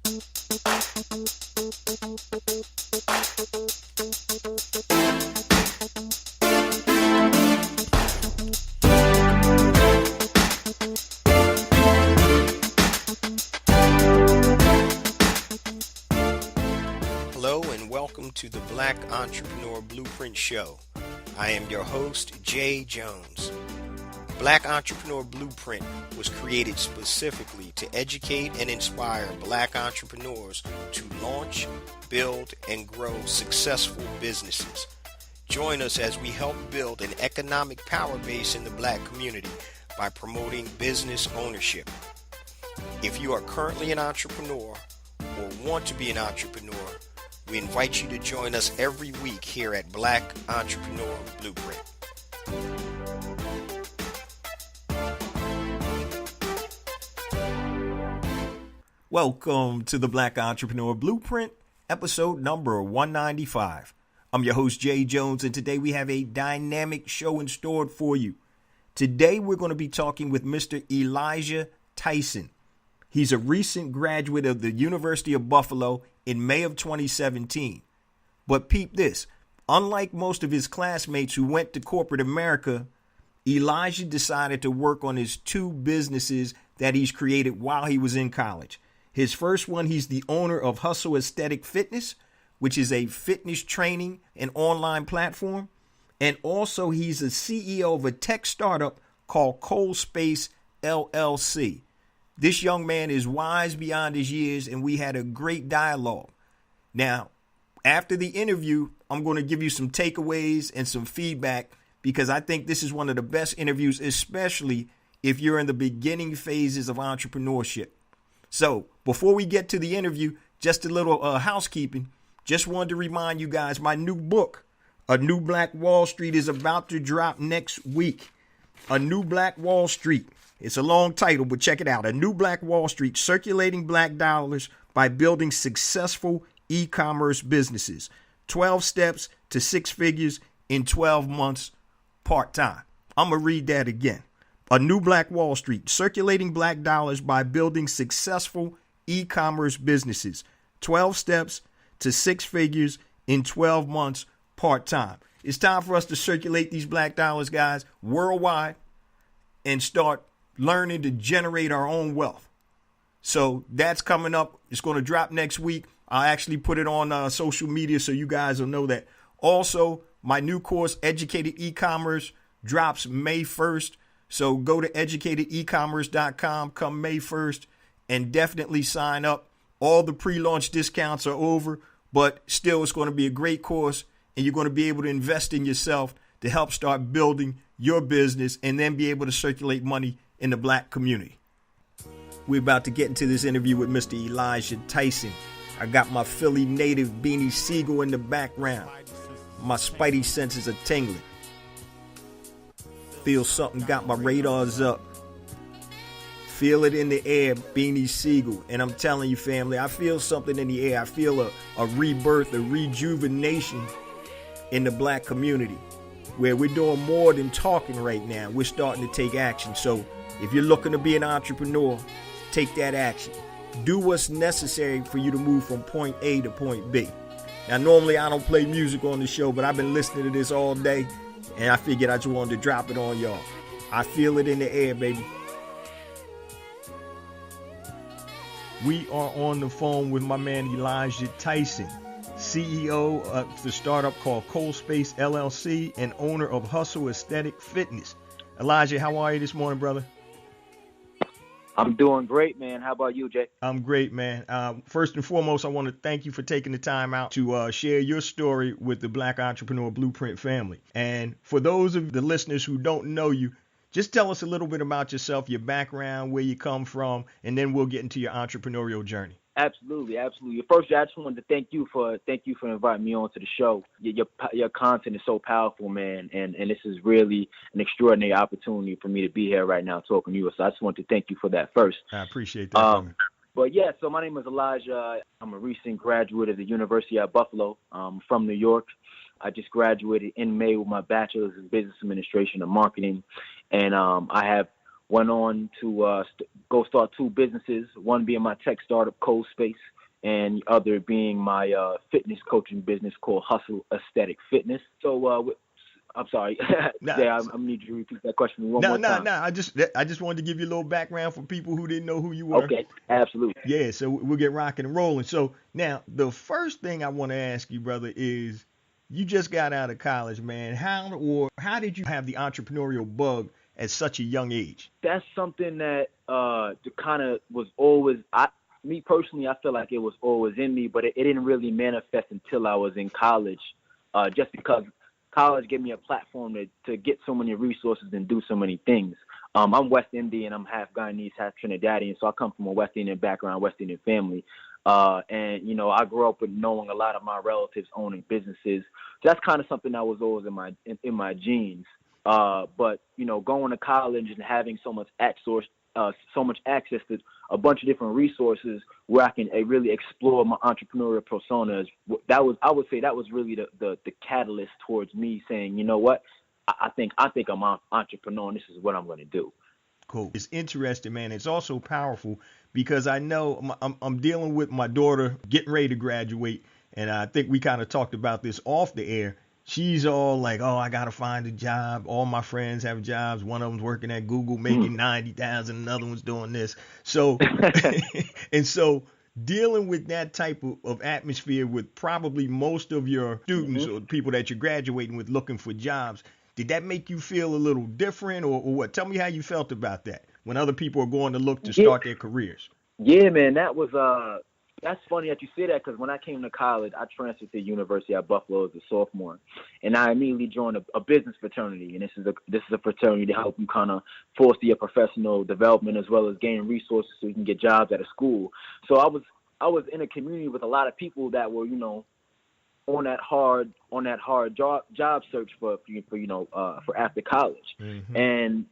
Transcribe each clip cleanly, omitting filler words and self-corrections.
Hello and welcome to the Black Entrepreneur Blueprint Show. I am your host, Jay Jones. Black Entrepreneur Blueprint was created specifically to educate and inspire Black entrepreneurs to launch, build, and grow successful businesses. Join us as we help build an economic power base in the Black community by promoting business ownership. If you are currently an entrepreneur or want to be an entrepreneur, we invite you to join us every week here at Black Entrepreneur Blueprint. Welcome to the Black Entrepreneur Blueprint, episode number 195. I'm your host, Jay Jones, and today we have a dynamic show in store for you. Today we're going to be talking with Mr. Elijah Tyson. He's a recent graduate of the University of Buffalo in May of 2017. But peep this, unlike most of his classmates who went to corporate America, Elijah decided to work on his two businesses that he's created while he was in college. His first one, he's the owner of Hustle Aesthetic Fitness, which is a fitness training and online platform. And also he's a CEO of a tech startup called Cold Space LLC. This young man is wise beyond his years, and we had a great dialogue. Now, after the interview, I'm going to give you some takeaways and some feedback because I think this is one of the best interviews, especially if you're in the beginning phases of entrepreneurship. So before we get to the interview, just a little housekeeping. Just wanted to remind you guys, my new book, A New Black Wall Street, is about to drop next week. A New Black Wall Street. It's a long title, but check it out. A New Black Wall Street, Circulating Black Dollars by Building Successful E-Commerce Businesses. 12 Steps to Six Figures in 12 Months, part-time. I'm going to read that again. A New Black Wall Street, Circulating Black Dollars by Building Successful E-Commerce Businesses. 12 Steps to Six Figures in 12 Months, part-time. It's time for us to circulate these black dollars, guys, worldwide and start learning to generate our own wealth. So that's coming up. It's going to drop next week. I'll actually put it on social media so you guys will know that. Also, my new course, Educated E-Commerce, drops May 1st. So go to educatedecommerce.com come May 1st and definitely sign up. All the pre-launch discounts are over, but still it's going to be a great course, and you're going to be able to invest in yourself to help start building your business and then be able to circulate money in the black community. We're about to get into this interview with Mr. Elijah Tyson. I got my Philly native Beanie Siegel in the background. My spidey senses are tingling. Feel something got my radars up. Feel it in the air, Beanie Siegel. And I'm telling you, family, I feel something in the air. I feel a rebirth, a rejuvenation in the black community, where we're doing more than talking right now. We're starting to take action. So if you're looking to be an entrepreneur, take that action. Do what's necessary for you to move from point A to point B. Now, normally I don't play music on the show, but I've been listening to this all day, and I figured I just wanted to drop it on y'all. I feel it in the air, baby. We are on the phone with my man Elijah Tyson, CEO of the startup called Cold Space LLC and owner of Hustle Aesthetic Fitness. Elijah, how are you this morning, brother? I'm doing great, man. How about you, Jay? I'm great, man. First and foremost, I want to thank you for taking the time out to share your story with the Black Entrepreneur Blueprint family. And for those of the listeners who don't know you, just tell us a little bit about yourself, your background, where you come from, and then we'll get into your entrepreneurial journey. Absolutely. First, I just wanted to thank you for inviting me on to the show. Your content is so powerful, man, and this is really an extraordinary opportunity for me to be here right now talking to you. So I just want to thank you for that first. I appreciate that. But yeah, so my name is Elijah. I'm a recent graduate of the University of Buffalo. I'm from New York. I just graduated in May with my bachelor's in business administration and marketing, and I have Went on to go start two businesses, one being my tech startup, Cold Space, and the other being my fitness coaching business called Hustle Aesthetic Fitness. So I'm sorry, Nah, Jay, I need you to repeat that question one no, more no, time. no. I just wanted to give you a little background for people who didn't know who you were. Okay, absolutely. Yeah, so we'll get rocking and rolling. So now the first thing I want to ask you, brother, is you just got out of college, man. How did you have the entrepreneurial bug at such a young age? That's something that kind of was always me personally. I feel like it was always in me, but it didn't really manifest until I was in college. Just because college gave me a platform to get so many resources and do so many things. I'm West Indian. I'm half Guyanese, half Trinidadian, so I come from a West Indian background, West Indian family. And I grew up with knowing a lot of my relatives owning businesses. So that's kind of something that was always in my genes. But going to college and having so much access to a bunch of different resources where I can really explore my entrepreneurial personas. I would say that was really the catalyst towards me saying, you know what, I think I'm an entrepreneur and this is what I'm going to do. Cool. It's interesting, man. It's also powerful because I know I'm dealing with my daughter getting ready to graduate, and I think we kind of talked about this off the air. She's all like, "Oh, I gotta find a job. All my friends have jobs. One of them's working at Google, making 90,000. Another one's doing this." So, and so dealing with that type of atmosphere with probably most of your students Hmm. or people that you're graduating with looking for jobs, did that make you feel a little different or what? Tell me how you felt about that when other people are going to look to Yeah, start their careers. yeah, man, that's funny that you say that because when I came to college, I transferred to the University at Buffalo as a sophomore, and I immediately joined a business fraternity. And this is a fraternity to help you kind of foster your professional development as well as gain resources so you can get jobs at a school. So I was in a community with a lot of people that were on that hard job search for after college, Hmm. and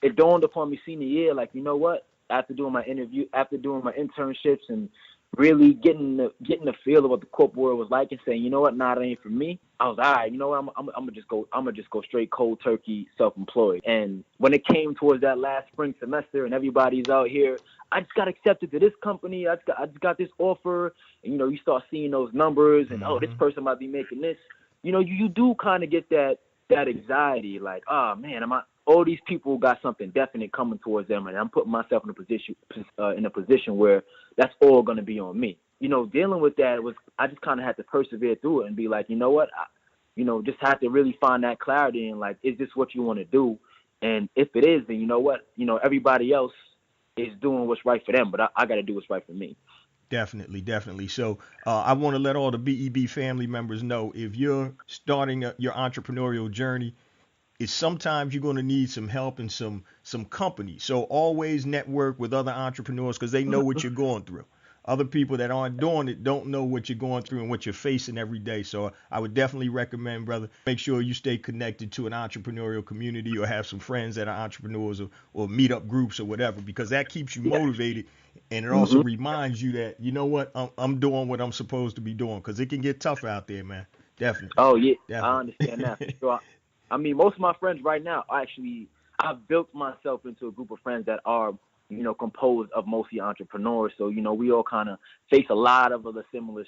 it dawned upon me senior year, like, you know what? After doing my internships and really getting the feel of what the corporate world was like and saying, you know what, nah, that ain't for me. I was all right. You know what? I'm gonna just go straight cold turkey, self-employed. And when it came towards that last spring semester and everybody's out here, I just got accepted to this company. I just got this offer. And you start seeing those numbers and, oh, this Hmm. person might be making this. You do kind of get that anxiety, like, oh man, all these people got something definite coming towards them, and I'm putting myself in a position where that's all going to be on me. Dealing with that I just kind of had to persevere through it and be like, you know what, just have to really find that clarity and like, is this what you want to do? And if it is, then you know what, everybody else is doing what's right for them, but I got to do what's right for me. Definitely, definitely. So I want to let all the BEB family members know if you're starting your entrepreneurial journey, is sometimes you're going to need some help and some company. So always network with other entrepreneurs because they know what you're going through. Other people that aren't doing it don't know what you're going through and what you're facing every day. So I would definitely recommend, brother, make sure you stay connected to an entrepreneurial community or have some friends that are entrepreneurs or meet up groups or whatever because that keeps you Yeah. motivated and it also Hmm. reminds you that you know what I'm doing what I'm supposed to be doing because it can get tough out there, man. Definitely, Oh yeah, I understand that for definitely. sure. I mean, most of my friends right now actually, I've built myself into a group of friends that are, composed of mostly entrepreneurs. So, we all kind of face a lot of other similar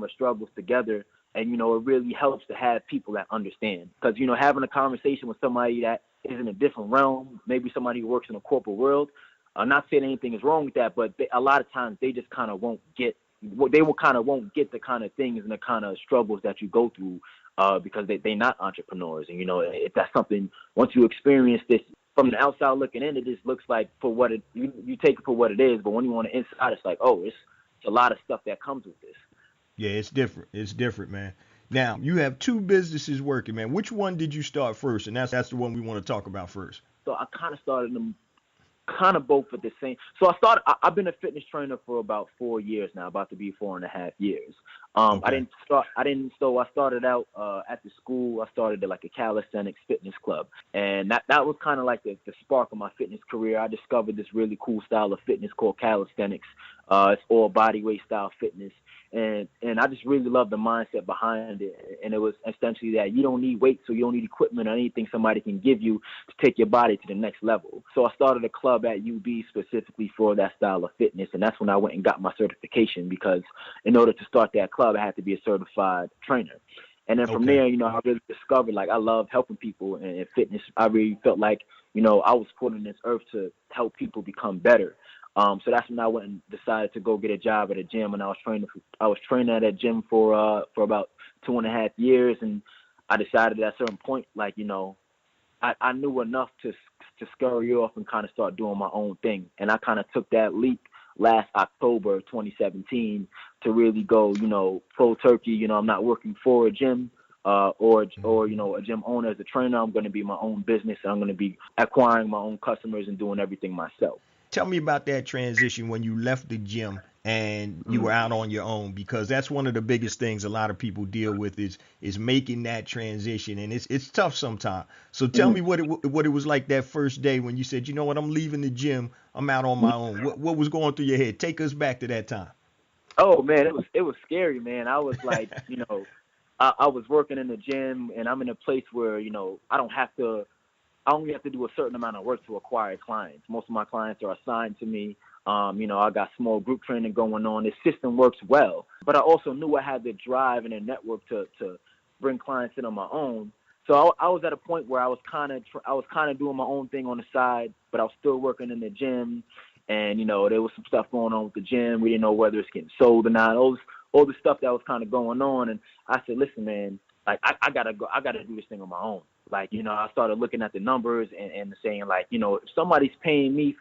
struggles together. And, it really helps to have people that understand. Because, having a conversation with somebody that is in a different realm, maybe somebody who works in a corporate world, not saying anything is wrong with that, but a lot of times they just kind of won't get, won't get the kind of things and the kind of struggles that you go through because they're not entrepreneurs. And, if that's something, once you experience this from the outside looking in, it just looks like for what you take it for what it is. But when you on the inside, it's like, oh, it's a lot of stuff that comes with this. Yeah, it's different. It's different, man. Now, you have two businesses working, man. Which one did you start first? And that's the one we want to talk about first. So I kind of started them kind of both at the same. So I've been a fitness trainer for about 4 years now, about to be 4.5 years. I Okay. didn't start. I didn't. So I started out at the school. I started at like a calisthenics fitness club, and that was kind of like the spark of my fitness career. I discovered this really cool style of fitness called calisthenics, It's all body weight style fitness. And I just really love the mindset behind it. And it was essentially that you don't need weights, so you don't need equipment or anything somebody can give you to take your body to the next level. So I started a club at UB specifically for that style of fitness. And that's when I went and got my certification, because in order to start that club, I had to be a certified trainer. And then from there, I really discovered, like, I love helping people and fitness. I really felt like, I was put on this earth to help people become better. So that's when I went and decided to go get a job at a gym, and I was training at that gym for about 2.5 years, and I decided at a certain point, like, I knew enough to scurry off and kind of start doing my own thing, and I kind of took that leap last October 2017 to really go, full turkey. I'm not working for a gym or a gym owner as a trainer. I'm going to be my own business, and I'm going to be acquiring my own customers and doing everything myself. Tell me about that transition when you left the gym and you were out on your own, because that's one of the biggest things a lot of people deal with is making that transition, and it's tough sometimes. So tell me what it was like that first day when you said, you know what, I'm leaving the gym, I'm out on my own. What was going through your head? Take us back to that time. Oh man, it was scary, man. I was like, I was working in the gym, and I'm in a place where I only have to do a certain amount of work to acquire clients. Most of my clients are assigned to me. I got small group training going on. This system works well, but I also knew I had the drive and the network to bring clients in on my own. So I was at a point where I was kind of doing my own thing on the side, but I was still working in the gym. And there was some stuff going on with the gym. We didn't know whether it's getting sold or not. All the stuff that was kind of going on. And I said, listen, man, like I gotta do this thing on my own. Like, I started looking at the numbers and saying, like, if somebody's paying me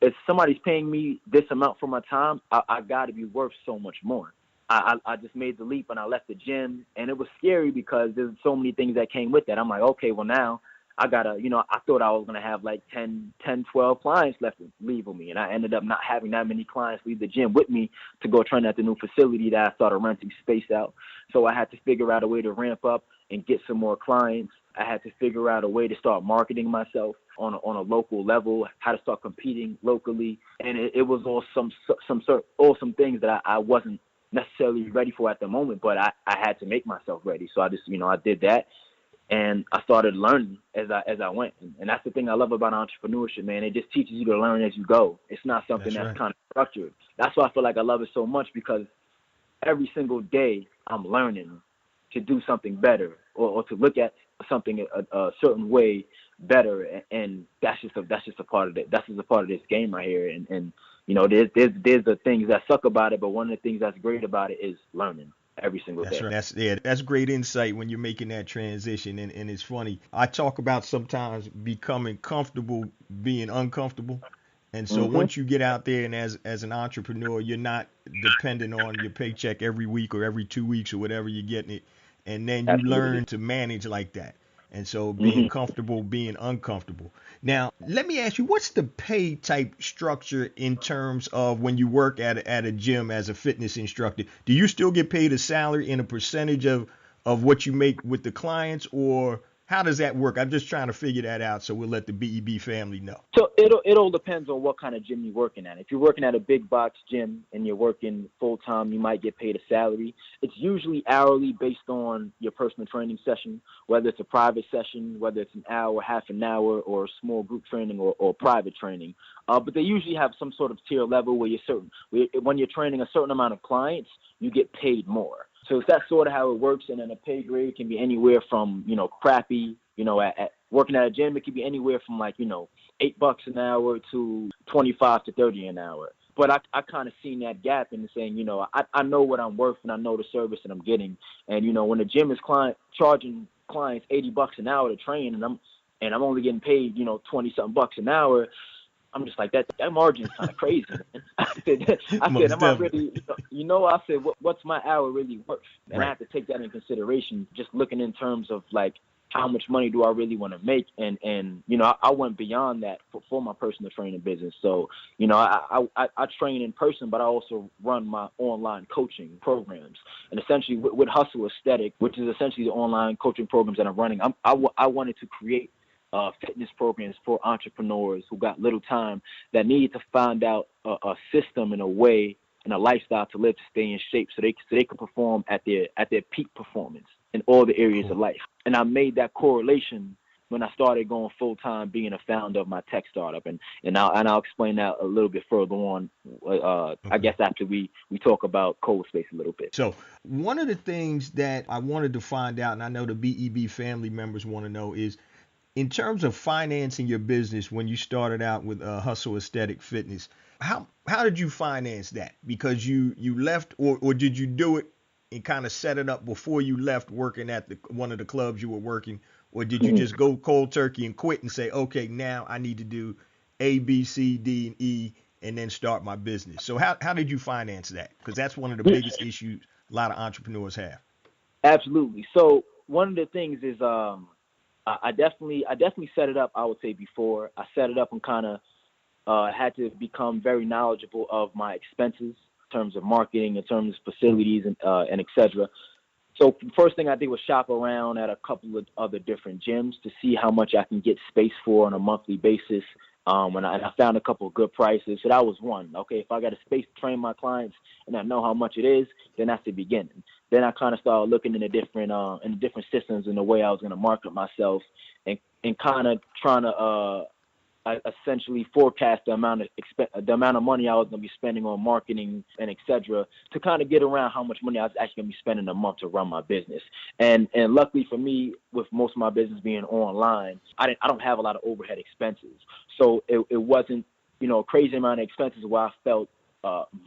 if somebody's paying me this amount for my time, I got to be worth so much more. I just made the leap and I left the gym, and it was scary because there's so many things that came with that. I'm like, okay, well now I gotta, I thought I was going to have like 10, 12 clients leaving me. And I ended up not having that many clients leave the gym with me to go train at the new facility that I started renting space out. So I had to figure out a way to ramp up and get some more clients. I had to figure out a way to start marketing myself on a local level, how to start competing locally. And it was all some things that I wasn't necessarily ready for at the moment, but I had to make myself ready. So I just, I did that. And I started learning as I went. And that's the thing I love about entrepreneurship, man. It just teaches you to learn as you go. It's not something that's kind of structured. That's why I feel like I love it so much, because every single day I'm learning to do something better or to look at something a certain way better. And that's just a part of it. That's just a part of this game right here. And there's the things that suck about it, but one of the things that's great about it is learning every single day. That's great insight when you're making that transition. And it's funny, I talk about sometimes becoming comfortable being uncomfortable. And so once you get out there and as an entrepreneur, you're not dependent on your paycheck every week or every 2 weeks or whatever you're getting it. And then you learn to manage like that. And so being comfortable, being uncomfortable. Now, let me ask you, what's the pay type structure in terms of when you work at a gym as a fitness instructor? Do you still get paid a salary in a percentage of what you make with the clients, or how does that work? I'm just trying to figure that out, so we'll let the BEB family know. So it all depends on what kind of gym you're working at. If you're working at a big box gym and you're working full time, you might get paid a salary. It's usually hourly based on your personal training session, whether it's a private session, whether it's an hour, half an hour, or small group training or private training. But they usually have some sort of tier level where when you're training a certain amount of clients, you get paid more. So that's sort of how it works. And then a pay grade can be anywhere from, crappy, at working at a gym, it could be anywhere from like, $8 an hour to 25 to 30 an hour. But I kind of seen that gap in saying, I know what I'm worth and I know the service that I'm getting. And, when the gym is charging clients $80 an hour to train and I'm only getting paid, 20 something bucks an hour, I'm just like, that margin is kind of crazy, man. I said, am I really, I said, what's my hour really worth? And I have to take that in consideration, just looking in terms of like, how much money do I really want to make? And I went beyond that for my personal training business. So, I train in person, but I also run my online coaching programs. And essentially with Hustle Aesthetic, which is essentially the online coaching programs that I'm running, I wanted to create fitness programs for entrepreneurs who got little time that need to find out a system and a way and a lifestyle to live to stay in shape so they can perform at their peak performance in all the areas of life. And I made that correlation when I started going full time being a founder of my tech startup, and I'll explain that a little bit further on. I guess after we talk about Cold Space a little bit. So one of the things that I wanted to find out, and I know the BEB family members want to know, is in terms of financing your business when you started out with Hustle Aesthetic Fitness. How did you finance that? Because you left, or did you do it and kind of set it up before you left working at one of the clubs you were working? Or did you just go cold turkey and quit and say, okay, now I need to do A, B, C, D, and E, and then start my business? So how did you finance that? Because that's one of the biggest issues a lot of entrepreneurs have. Absolutely. So one of the things is I definitely set it up, I would say, before. I set it up and kind of had to become very knowledgeable of my expenses in terms of marketing, in terms of facilities, and et cetera. So the first thing I did was shop around at a couple of other different gyms to see how much I can get space for on a monthly basis. And I found a couple of good prices. So that was one. Okay, if I got a space to train my clients and I know how much it is, then that's the beginning. Then I kind of started looking in the different systems and the way I was going to market myself, and kind of trying to I essentially forecast the amount of money I was going to be spending on marketing and et cetera, to kind of get around how much money I was actually going to be spending a month to run my business. And luckily for me, with most of my business being online, I don't have a lot of overhead expenses. So it wasn't, a crazy amount of expenses where I felt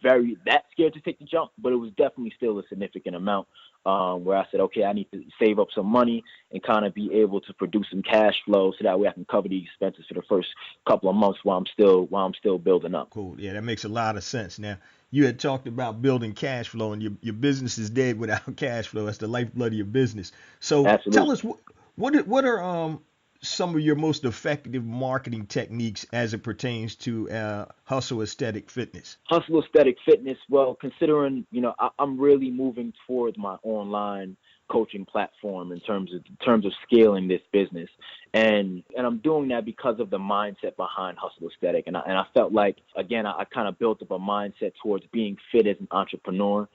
very that scared to take the jump, but it was definitely still a significant amount where I said, okay, I need to save up some money and kind of be able to produce some cash flow so that way I can cover the expenses for the first couple of months while I'm still building up. Cool. Yeah, that makes a lot of sense. Now, you had talked about building cash flow, and your business is dead without cash flow. That's the lifeblood of your business. So Absolutely. Tell us what are some of your most effective marketing techniques as it pertains to Hustle Aesthetic Fitness? Hustle Aesthetic Fitness, well, considering, I'm really moving towards my online coaching platform in terms of scaling this business. And I'm doing that because of the mindset behind Hustle Aesthetic. And I felt like, again, I kind of built up a mindset towards being fit as an entrepreneur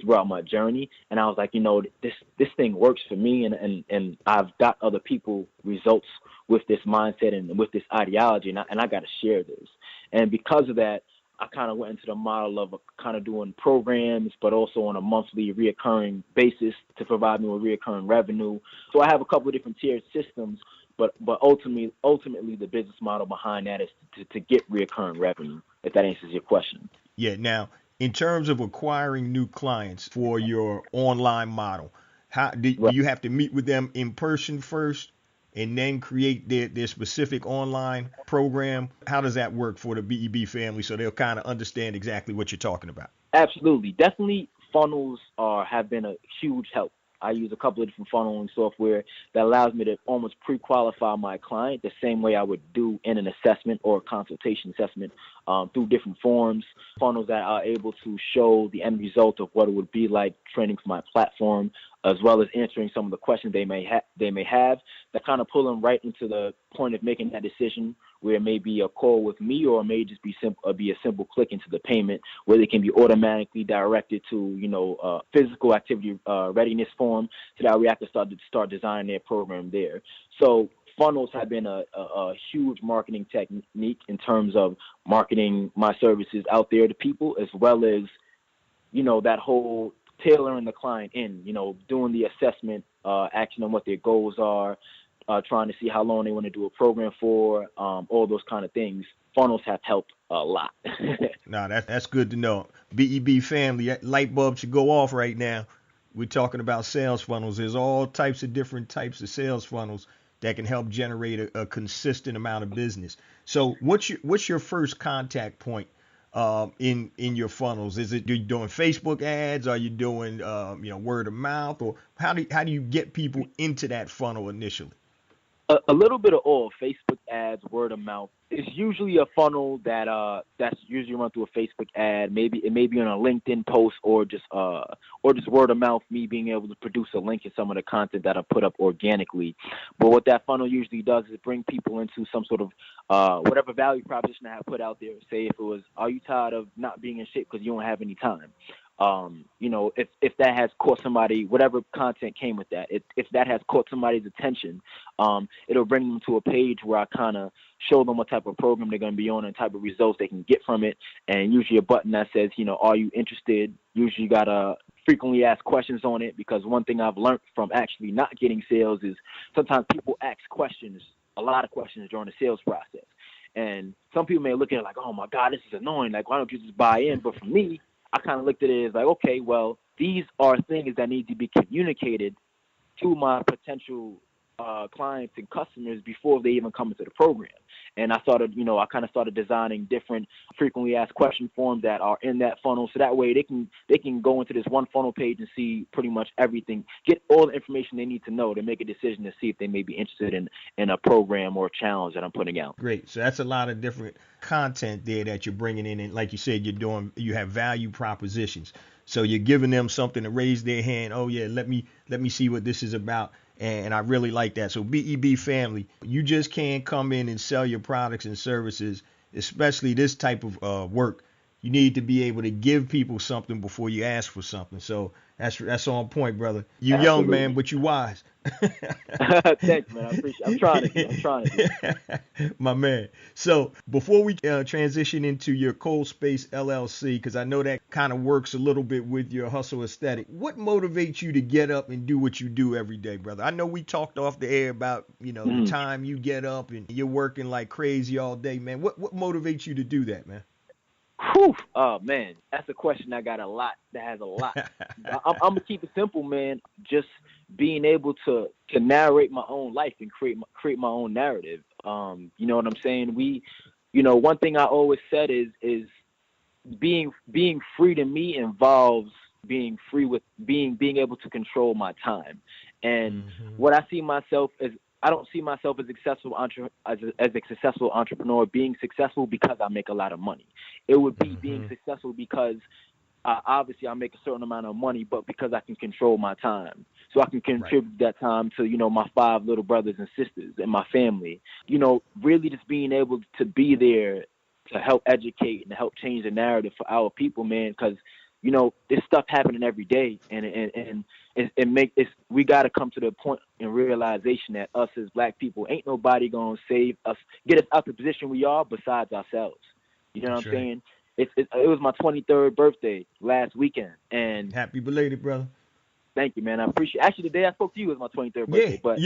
throughout my journey. And I was like, this thing works for me, and I've got other people results with this mindset and with this ideology, and I got to share this. And because of that, I kind of went into the model of kind of doing programs, but also on a monthly reoccurring basis to provide me with reoccurring revenue. So I have a couple of different tiered systems, but ultimately the business model behind that is to get reoccurring revenue, if that answers your question. Yeah. Now, in terms of acquiring new clients for your online model, how do you have to meet with them in person first and then create their specific online program? How does that work for the BEB family so they'll kind of understand exactly what you're talking about? Absolutely. Definitely funnels have been a huge help. I use a couple of different funneling software that allows me to almost pre-qualify my client the same way I would do in an assessment or a consultation assessment through different forms, funnels that are able to show the end result of what it would be like training for my platform, as well as answering some of the questions they may have that kind of pull them right into the point of making that decision, where it may be a call with me, or it may just be a simple click into the payment where they can be automatically directed to physical activity readiness form, so that we have to start designing their program there. So funnels have been a huge marketing technique in terms of marketing my services out there to people, as well as that whole tailoring the client in, doing the assessment, asking them what their goals are, trying to see how long they want to do a program for, all those kind of things. Funnels have helped a lot. Nah, that's good to know. BEB family, that light bulb should go off right now. We're talking about sales funnels. There's all types of different types of sales funnels that can help generate a consistent amount of business. So what's your first contact point in your funnels? Is it, are you doing Facebook ads? Are you doing word of mouth, or how do you get people into that funnel initially? A little bit of all. Facebook ads, word of mouth. It's usually a funnel that's usually run through a Facebook ad. Maybe it may be on a LinkedIn post or just word of mouth. Me being able to produce a link in some of the content that I put up organically. But what that funnel usually does is bring people into some sort of whatever value proposition I have put out there. Say if it was, are you tired of not being in shape because you don't have any time? If that has caught somebody, whatever content came with that, if that has caught somebody's attention, it'll bring them to a page where I kind of show them what type of program they're going to be on and type of results they can get from it. And usually a button that says, are you interested? Usually you got to frequently ask questions on it, because one thing I've learned from actually not getting sales is sometimes people ask questions, a lot of questions during the sales process. And some people may look at it like, oh my God, this is annoying. Like, why don't you just buy in? But for me, I kind of looked at it as like, okay, well, these are things that need to be communicated to my potential clients and customers before they even come into the program. And I started, I kind of started designing different frequently asked question forms that are in that funnel, so that way they can go into this one funnel page and see pretty much everything, get all the information they need to know to make a decision to see if they may be interested in a program or a challenge that I'm putting out. Great. So that's a lot of different content there that you're bringing in, and like you said, you have value propositions. So you're giving them something to raise their hand. Oh yeah, let me see what this is about. And I really like that. So BEB family, you just can't come in and sell your products and services, especially this type of work. You need to be able to give people something before you ask for something. So that's on point, brother. You Absolutely. young, man, but you wise. Thanks, man. I appreciate it. I'm trying to do. My man. So before we transition into your Cold Space LLC, because I know that kind of works a little bit with your hustle aesthetic, what motivates you to get up and do what you do every day, brother? I know we talked off the air about, the time you get up and you're working like crazy all day, man. What motivates you to do that, man? Whew. Oh man, that's a question that got a lot. That has a lot. I'm gonna keep it simple, man. Just being able to narrate my own life and create my own narrative. You know what I'm saying? One thing I always said is being free to me involves being free with being able to control my time. And what I see myself as, I don't see myself as a successful entrepreneur being successful because I make a lot of money. It would be being successful because obviously I make a certain amount of money, but because I can control my time. So I can contribute that time to, my 5 little brothers and sisters and my family. Really just being able to be there to help educate and to help change the narrative for our people, man, because this stuff happening every day, and we got to come to the point and realization that us as Black people, ain't nobody gonna save us, get us out the position we are besides ourselves. You know what I'm saying? It was my 23rd birthday last weekend, and happy belated, brother. Thank you, man. I appreciate. Actually, the day I spoke to you was my 23rd birthday. But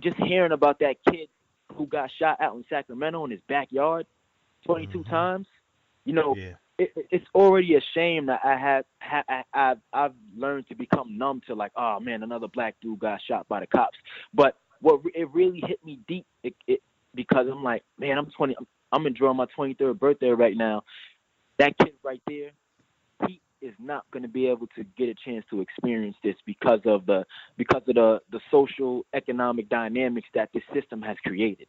just hearing about that kid who got shot out in Sacramento in his backyard 22 times. It's already a shame that I've learned to become numb to, like, oh man, another Black dude got shot by the cops. But it really hit me deep because I'm like, man, I'm enjoying my 23rd birthday right now. That kid right there, he is not going to be able to get a chance to experience this because of the social economic dynamics that this system has created.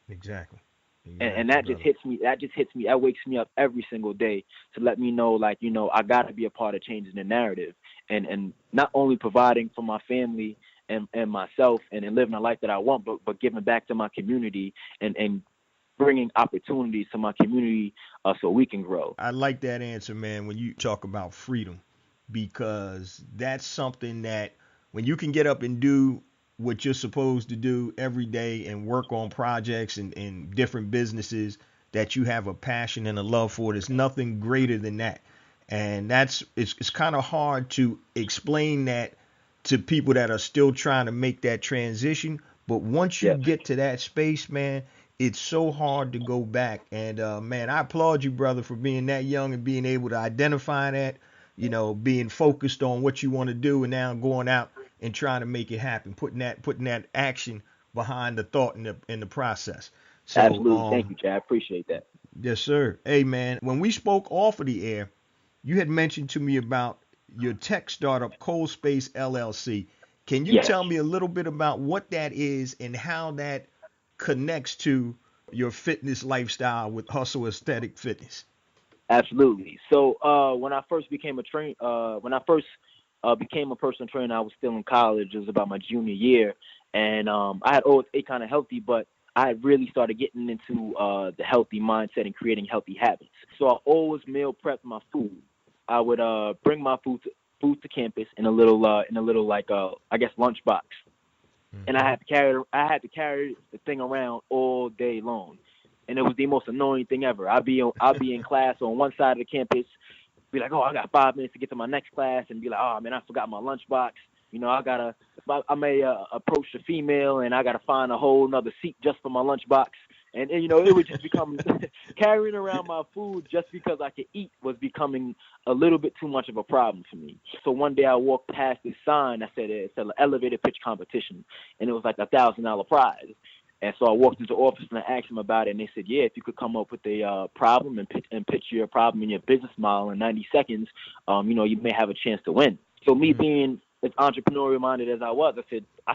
Exactly. And that just hits me. That wakes me up every single day to let me know, like, I got to be a part of changing the narrative, and not only providing for my family and myself and living a life that I want, but giving back to my community and bringing opportunities to my community so we can grow. I like that answer, man, when you talk about freedom, because that's something that when you can get up and do what you're supposed to do every day and work on projects and different businesses that you have a passion and a love for, there's nothing greater than that. And it's kind of hard to explain that to people that are still trying to make that transition. But once you get to that space, man, it's so hard to go back. And man, I applaud you, brother, for being that young and being able to identify that, being focused on what you want to do, and now going out and trying to make it happen, putting that action behind the thought in the process. So, absolutely. Thank you, Chad. I appreciate that. Yes, sir. Hey, man, when we spoke off of the air, you had mentioned to me about your tech startup, Cold Space LLC. Can you Yes. tell me a little bit about what that is and how that connects to your fitness lifestyle with Hustle Aesthetic Fitness? Absolutely. So when I first became became a personal trainer, I was still in college. It was about my junior year, and I had always ate kind of healthy, but I had really started getting into the healthy mindset and creating healthy habits. So I always meal prepped my food. I would bring my food to campus in a little like I guess lunchbox, and I had to carry the thing around all day long, and it was the most annoying thing ever. I'd be in class on one side of the campus, be like, oh, I got 5 minutes to get to my next class, and be like, oh man, I forgot my lunchbox. I may approach the female, and I gotta find a whole another seat just for my lunchbox. And it would just become carrying around my food just because I could eat was becoming a little bit too much of a problem for me. So one day I walked past this sign that said it said an elevator pitch competition, and it was like $1,000 prize. And so I walked into the office and I asked them about it, and they said, yeah, if you could come up with a problem and pitch your problem and your business model in 90 seconds, you may have a chance to win. So me being as entrepreneurial minded as I was, I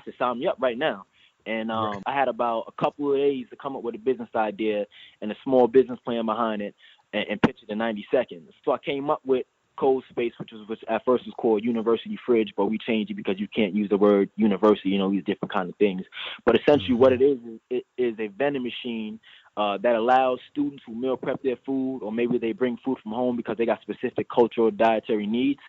said, sign me up right now. And Right. I had about a couple of days to come up with a business idea and a small business plan behind it and pitch it in 90 seconds. So I came up with Cold Space, which at first was called University Fridge, but we changed it because you can't use the word university, these different kind of things. But essentially what it is it is a vending machine that allows students who meal prep their food, or maybe they bring food from home because they got specific cultural dietary needs,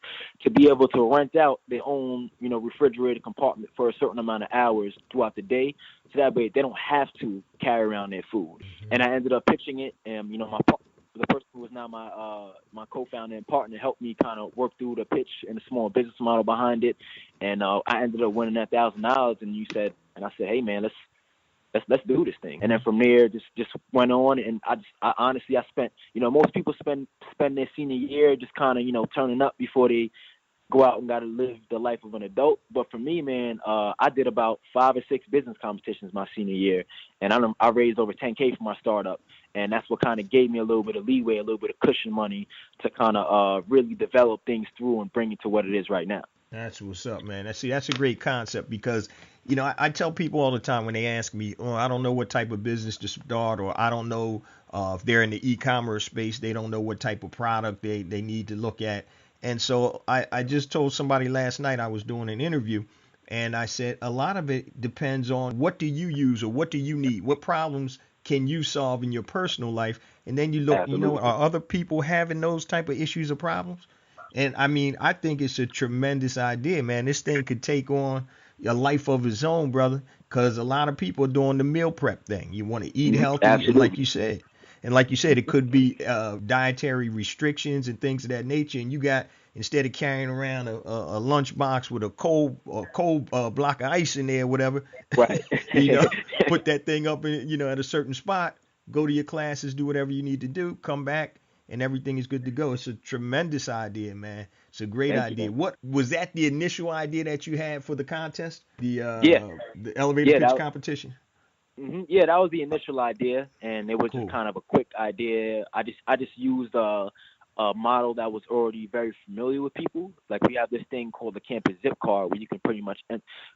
to be able to rent out their own, refrigerated compartment for a certain amount of hours throughout the day. So that way they don't have to carry around their food. And I ended up pitching it, and the person who was now my co-founder and partner helped me kind of work through the pitch and the small business model behind it, and I ended up winning that $1,000. And I said, hey man, let's do this thing. And then from there, just went on, and I honestly spent, most people spend their senior year just kind of turning up before they go out and got to live the life of an adult. But for me, man, I did about 5 or 6 business competitions my senior year, and I raised over 10K for my startup, and that's what kind of gave me a little bit of leeway, a little bit of cushion money to kind of really develop things through and bring it to what it is right now. That's what's up, man. That's a great concept because, I tell people all the time when they ask me, oh, I don't know what type of business to start, or I don't know if they're in the e-commerce space, they don't know what type of product they need to look at. And so I just told somebody last night, I was doing an interview, and I said, a lot of it depends on what do you use or what do you need? What problems can you solve in your personal life? And then you look, Absolutely. are other people having those type of issues or problems? And I mean, I think it's a tremendous idea, man. This thing could take on a life of its own, brother, because a lot of people are doing the meal prep thing. You want to eat healthy, and Absolutely. like you said, it could be dietary restrictions and things of that nature. And you got, instead of carrying around a lunchbox with a cold block of ice in there, whatever, Right. you know, put that thing up in, at a certain spot, go to your classes, do whatever you need to do, come back, and everything is good to go. It's a tremendous idea, man. It's a great Thank you, idea. man. What was that, the initial idea that you had for the contest, Yeah. the elevator Yeah. pitch competition? Yeah, that was the initial idea, and it was just Cool. kind of a quick idea. I just used a model that was already very familiar with people. Like, we have this thing called the campus zip card, where you can pretty much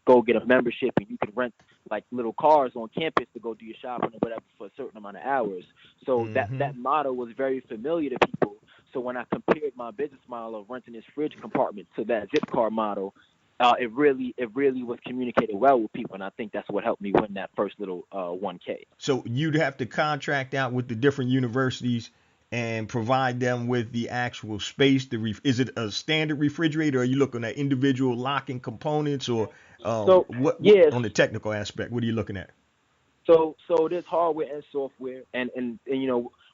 go get a membership, and you can rent like little cars on campus to go do your shopping or whatever for a certain amount of hours. So that Mm-hmm. model was very familiar to people. So when I compared my business model of renting this fridge compartment to that zip card model, it really was communicated well with people, and I think that's what helped me win that first little 1K. So you'd have to contract out with the different universities and provide them with the actual space. Is it a standard refrigerator? Or are you looking at individual locking components, or So what yes, on the technical aspect? What are you looking at? so there's hardware and software, and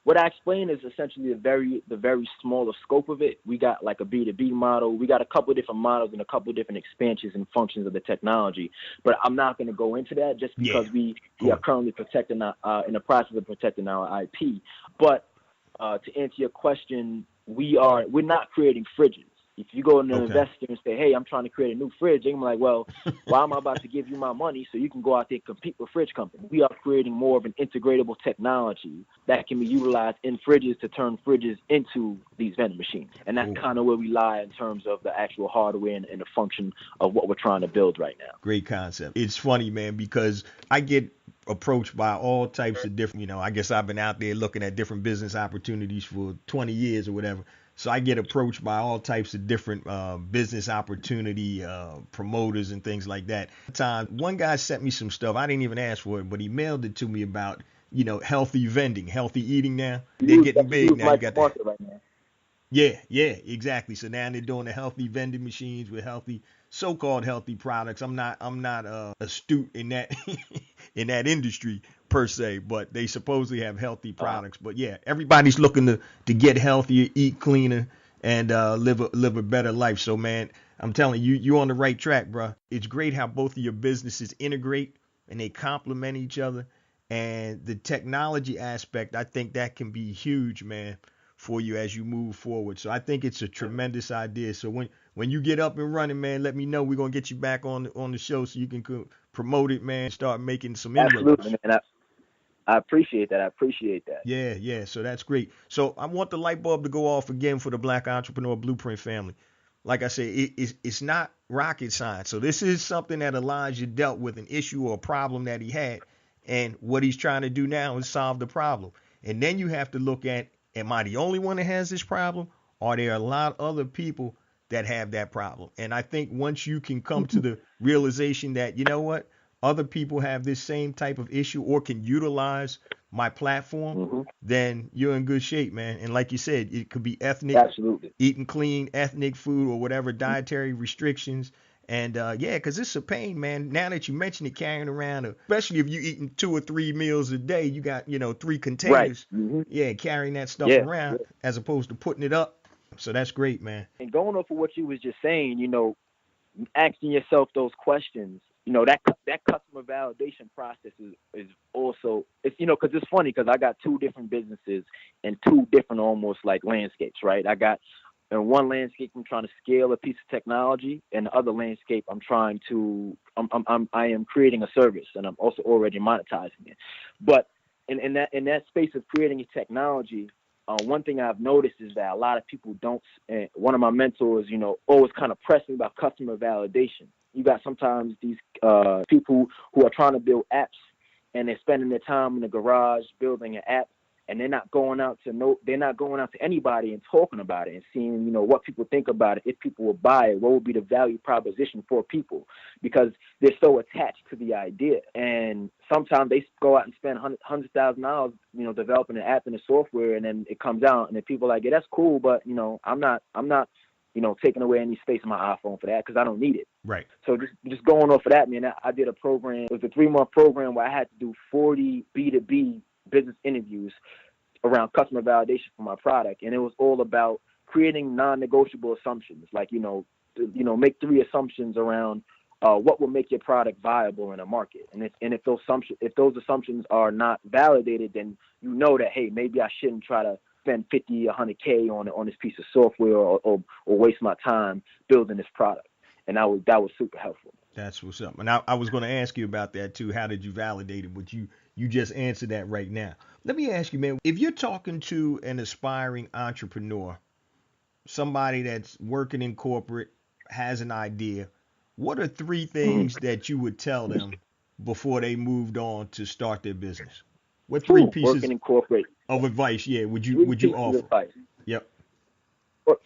what I explained is essentially the very smaller scope of it. We got like a B2B model. We got a couple of different models and a couple of different expansions and functions of the technology. But I'm not going to go into that just Yeah, because we are cool. currently protecting in the process of protecting our IP. But to answer your question, we're not creating fridges. If you go to an Okay. investor and say, hey, I'm trying to create a new fridge, they're like, well, why am I about to give you my money so you can go out there and compete with fridge companies? We are creating more of an integratable technology that can be utilized in fridges to turn fridges into these vending machines. And that's kind of where we lie in terms of the actual hardware and the function of what we're trying to build right now. Great concept. It's funny, man, because I get approached by all types of different, I guess I've been out there looking at different business opportunities for 20 years or whatever. So I get approached by all types of different business opportunity promoters and things like that. One guy sent me some stuff. I didn't even ask for it, but he mailed it to me about, healthy vending, healthy eating now. They're getting big now. You got the right now. yeah, exactly. So now they're doing the healthy vending machines with so-called healthy products. I'm not astute in that in that industry per se, but they supposedly have healthy products. But yeah, everybody's looking to get healthier, eat cleaner, and live a better life. So man, I'm telling you, you're on the right track, bro. It's great how both of your businesses integrate and they complement each other. And the technology aspect, I think that can be huge, man, for you as you move forward. So I think it's a tremendous idea. So when you get up and running, man, let me know. We're gonna get you back on the show so you can promote it, man. Start making some inroads. Absolutely, man. I appreciate that. I appreciate that. Yeah. So that's great. So I want the light bulb to go off again for the Black Entrepreneur Blueprint family. Like I said, it's not rocket science. So this is something that Elijah dealt with, an issue or a problem that he had. And what he's trying to do now is solve the problem. And then you have to look at, am I the only one that has this problem? Are there a lot of other people that have that problem? And I think once you can come to the realization that, you know what, other people have this same type of issue or can utilize my platform, then you're in good shape, man. And like you said, it could be ethnic, Absolutely. eating clean, ethnic food or whatever, dietary restrictions. And yeah, because it's a pain, man. Now that you mention it, carrying around, especially if you're eating 2 or 3 meals a day, you got, 3 containers. Right. Yeah, carrying that stuff Yeah. around as opposed to putting it up. So that's great, man. And going off of what you was just saying, asking yourself those questions, that customer validation process is also, it's, because it's funny because I got 2 different businesses and 2 different almost like landscapes, right? I got in one landscape, I'm trying to scale a piece of technology, and the other landscape, I am creating a service, and I'm also already monetizing it. But in that space of creating a technology, one thing I've noticed is that a lot of people don't. One of my mentors, always kind of pressed me about customer validation. You got sometimes these people who are trying to build apps, and they're spending their time in the garage building an app, and they're not going out to anybody and talking about it and seeing, what people think about it, if people will buy it, what would be the value proposition for people, because they're so attached to the idea. And sometimes they go out and spend $100,000, developing an app and the software, and then it comes out, and then people are like, yeah, that's cool, but I'm not taking away any space on my iPhone for that because I don't need it. Right. So just going off of that, man, I did a program. It was a 3-month program where I had to do 40 B2B business interviews around customer validation for my product, and it was all about creating non-negotiable assumptions, like make 3 assumptions around what will make your product viable in a market, and if those assumptions are not validated, then that, hey, maybe I shouldn't try to spend 50, 100K on this piece of software or waste my time building this product. And that was super helpful. That's what's up. And I was going to ask you about that too. How did you validate it? But you just answered that right now. Let me ask you, man, if you're talking to an aspiring entrepreneur, somebody that's working in corporate, has an idea, what are 3 things that you would tell them before they moved on to start their business? What 3 pieces working in corporate of advice, would you offer? Advice. Yep.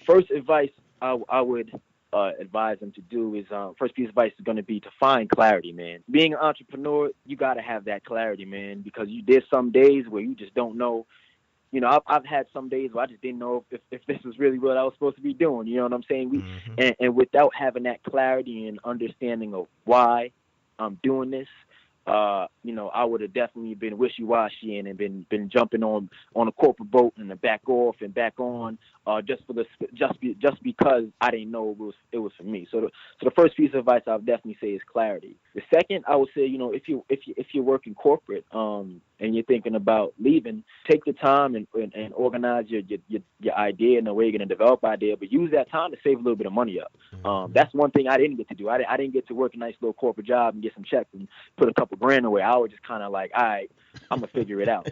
First advice I would advise them to do is, first piece of advice is going to be to find clarity, man. Being an entrepreneur, you got to have that clarity, man, because there's some days where you just don't know. I've had some days where I just didn't know if this was really what I was supposed to be doing. You know what I'm saying? And without having that clarity and understanding of why I'm doing this, I would have definitely been wishy-washy and been jumping on a corporate boat and then back off and back on, just because I didn't know it was for me. So the first piece of advice I would definitely say is clarity. The second, I would say, if you're working corporate, and you're thinking about leaving, take the time and organize your idea and the way you're going to develop idea, but use that time to save a little bit of money up. That's one thing I didn't get to do. I didn't get to work a nice little corporate job and get some checks and put a couple grand away. I was just kind of like, all right, I'm going to figure it out.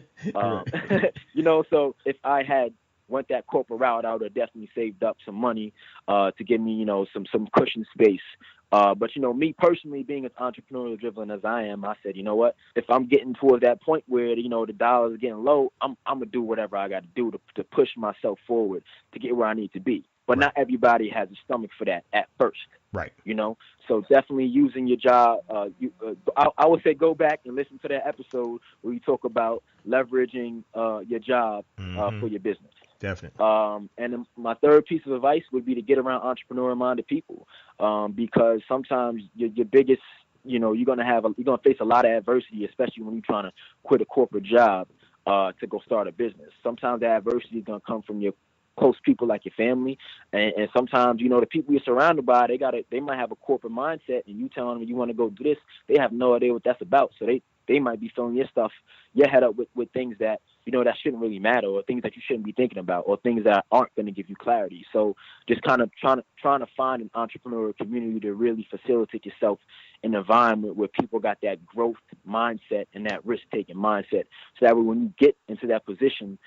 So if I had went that corporate route, I would have definitely saved up some money to give me, some cushion space. But me personally, being as entrepreneurial driven as I am, I said, you know what? If I'm getting towards that point where the dollars are getting low, I'm gonna do whatever I got to do to push myself forward to get where I need to be. But not everybody has a stomach for that at first. Right. So definitely using your job. I would say go back and listen to that episode where you talk about leveraging your job for your business. Definitely. And then my third piece of advice would be to get around entrepreneur-minded people, because sometimes your biggest, you're gonna face a lot of adversity, especially when you're trying to quit a corporate job to go start a business. Sometimes that adversity is gonna come from your close people like your family, and sometimes the people you're surrounded by, they might have a corporate mindset, and you telling them you want to go do this, they have no idea what that's about, so they might be filling your head up with things that that shouldn't really matter, or things that you shouldn't be thinking about, or things that aren't going to give you clarity. So just kind of trying to find an entrepreneurial community to really facilitate yourself in an environment where people got that growth mindset and that risk-taking mindset, so that way when you get into that position,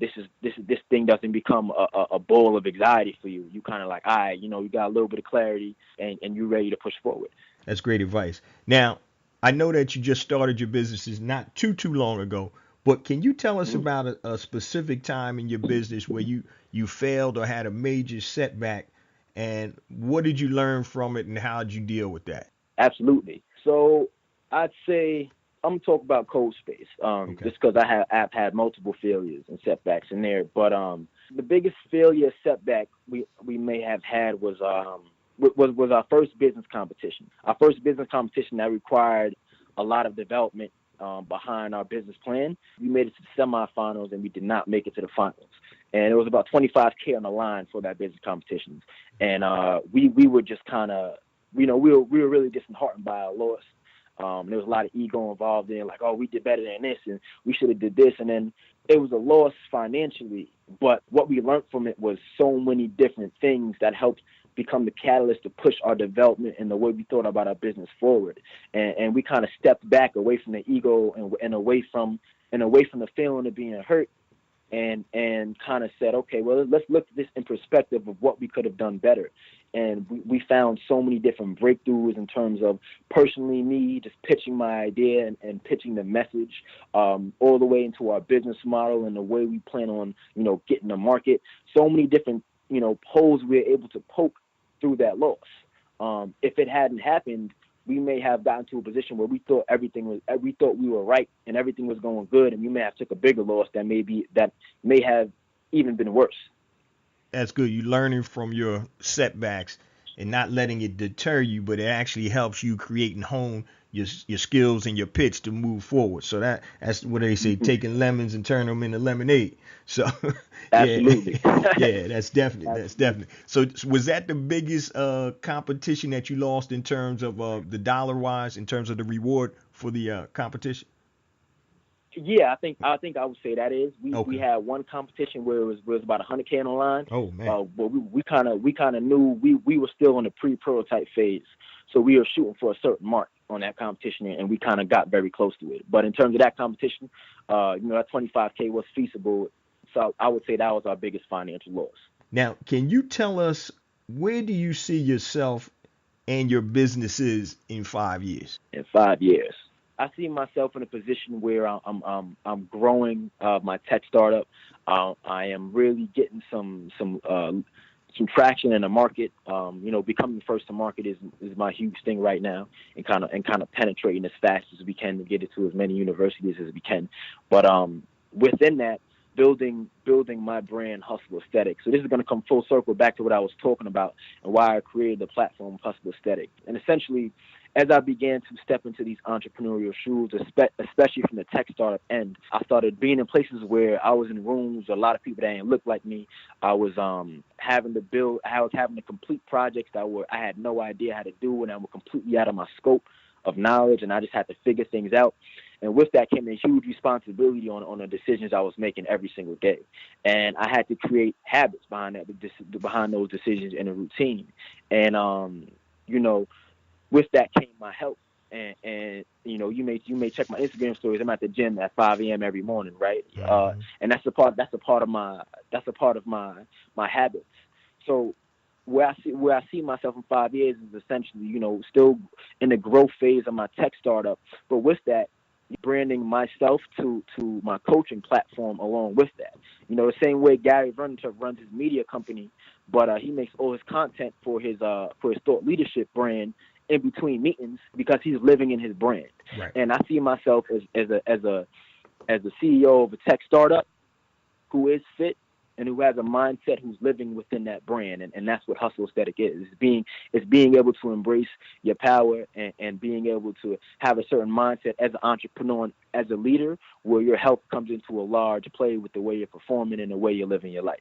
this thing doesn't become a bowl of anxiety for you. You kind of like, all right, you got a little bit of clarity and you're ready to push forward. That's great advice. Now, I know that you just started your businesses not too long ago, but can you tell us about a specific time in your business where you failed or had a major setback, and what did you learn from it, and how did you deal with that? Absolutely. So I'd say I'm gonna talk about Code Space, just because I've had multiple failures and setbacks in there. But the biggest failure setback we may have had was our first business competition. Our first business competition that required a lot of development behind our business plan. We made it to the semifinals, and we did not make it to the finals. And it was about $25K on the line for that business competition. And we were just kind of, we were really disheartened by our loss. There was a lot of ego involved in, like, oh, we did better than this, and we should have did this. And then it was a loss financially, but what we learned from it was so many different things that helped become the catalyst to push our development and the way we thought about our business forward. And we kind of stepped back away from the ego and away from the feeling of being hurt, and kind of said, okay, well, let's look at this in perspective of what we could have done better. And we found so many different breakthroughs in terms of personally me just pitching my idea and pitching the message, all the way into our business model and the way we plan on, getting the market. So many different, holes we were able to poke through that loss. If it hadn't happened, we may have gotten to a position where we thought we were right and everything was going good, and we may have took a bigger loss that may have even been worse. That's good. You're learning from your setbacks and not letting it deter you, but it actually helps you create and hone your skills and your pitch to move forward. So that's what they say, taking lemons and turn them into lemonade. So absolutely. Yeah, that's definitely. So was that the biggest competition that you lost in terms of the dollar wise, in terms of the reward for the competition? Yeah, I think I would say that is. We had one competition where it was about $100K on the line. Oh man. But we kind of knew we were still in the pre-prototype phase, so we were shooting for a certain mark on that competition, and we kind of got very close to it. But in terms of that competition, that $25K was feasible. So I would say that was our biggest financial loss. Now, can you tell us, where do you see yourself and your businesses in 5 years? In 5 years, I see myself in a position where I'm growing my tech startup. I am really getting some traction in the market. Becoming first to market is my huge thing right now, and kind of penetrating as fast as we can to get it to as many universities as we can. But within that, building my brand, Hustle Aesthetic. So this is going to come full circle back to what I was talking about and why I created the platform Hustle Aesthetic. And essentially, as I began to step into these entrepreneurial shoes, especially from the tech startup end, I started being in places where I was in rooms with a lot of people that didn't look like me. I was having to complete projects I had no idea how to do, and I were completely out of my scope of knowledge, and I just had to figure things out. And with that came a huge responsibility on the decisions I was making every single day. And I had to create habits behind those decisions and a routine. And with that came my health. And you may check my Instagram stories. I'm at the gym at 5 a.m. every morning, right? Mm-hmm. And that's a part of my habits. So where I see myself in 5 years is essentially, still in the growth phase of my tech startup. But with that, branding myself to my coaching platform along with that. The same way Gary Vaynerchuk runs his media company, but he makes all his content for his thought leadership brand in between meetings because he's living in his brand. Right. And I see myself as a CEO of a tech startup who is fit and who has a mindset, who's living within that brand. And that's what hustle aesthetic is. It's being able to embrace your power and being able to have a certain mindset as an entrepreneur and as a leader where your health comes into a large play with the way you're performing and the way you're living your life.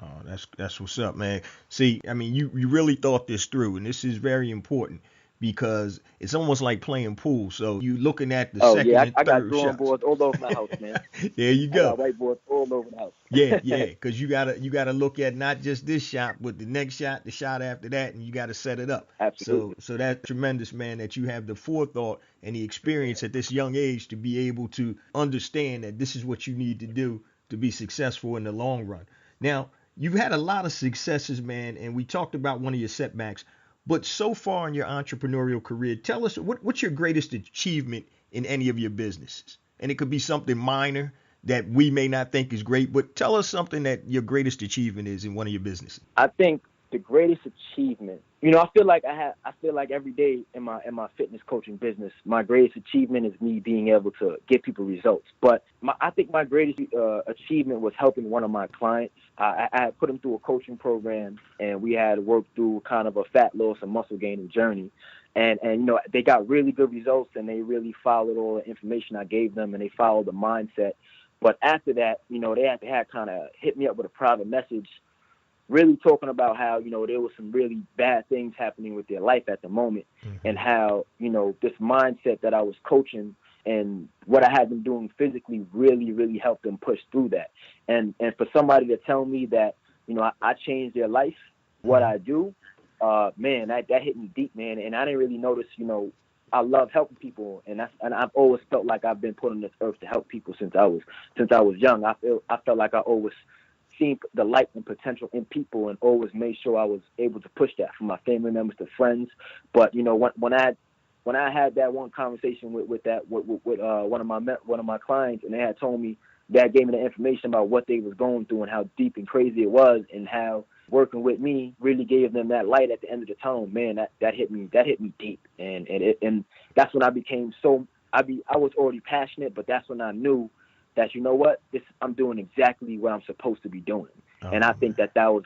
Oh, that's what's up, man. See, I mean, you really thought this through, and this is very important because it's almost like playing pool. So you looking at the Oh, second yeah, and I got third drawing shots. boards all over my house, man. There you I got go. whiteboards all over the Yeah, house. because you gotta look at not just this shot, but the next shot, the shot after that, and you gotta set it up. So Absolutely. so that's tremendous, man, that you have the forethought and the experience at this young age to be able to understand that this is what you need to do to be successful in the long run. Now, you've had a lot of successes, man, and we talked about one of your setbacks. But so far in your entrepreneurial career, tell us what's your greatest achievement in any of your businesses? And it could be something minor that we may not think is great, but tell us something that your greatest achievement is in one of your businesses. I think the greatest achievement, I feel like every day in my fitness coaching business, my greatest achievement is me being able to get people results. But I think my greatest achievement was helping one of my clients. I had put him through a coaching program, and we had worked through kind of a fat loss and muscle gaining journey. And they got really good results, and they really followed all the information I gave them, and they followed the mindset. But after that, they had kind of hit me up with a private message, really talking about how, there was some really bad things happening with their life at the moment, Mm-hmm. and how, this mindset that I was coaching and what I had them doing physically really, really helped them push through that. And for somebody to tell me that, I changed their life, what I do, man, that hit me deep, man. And I didn't really notice, I love helping people, and I've always felt like I've been put on this earth to help people since I was young. I felt like I always seen the light and potential in people, and always made sure I was able to push that from my family members to friends. But when I had that one conversation with one of my clients, and they had told me, that gave me the information about what they was going through and how deep and crazy it was, and how working with me really gave them that light at the end of the tunnel. Man, that hit me deep, and that's when I became I was already passionate, but that's when I knew that, I'm doing exactly what I'm supposed to be doing. Oh, And I think man. that was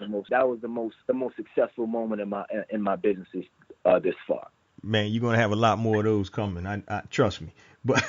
the most successful moment in my businesses this far. Man, you're gonna have a lot more of those coming. I trust me. But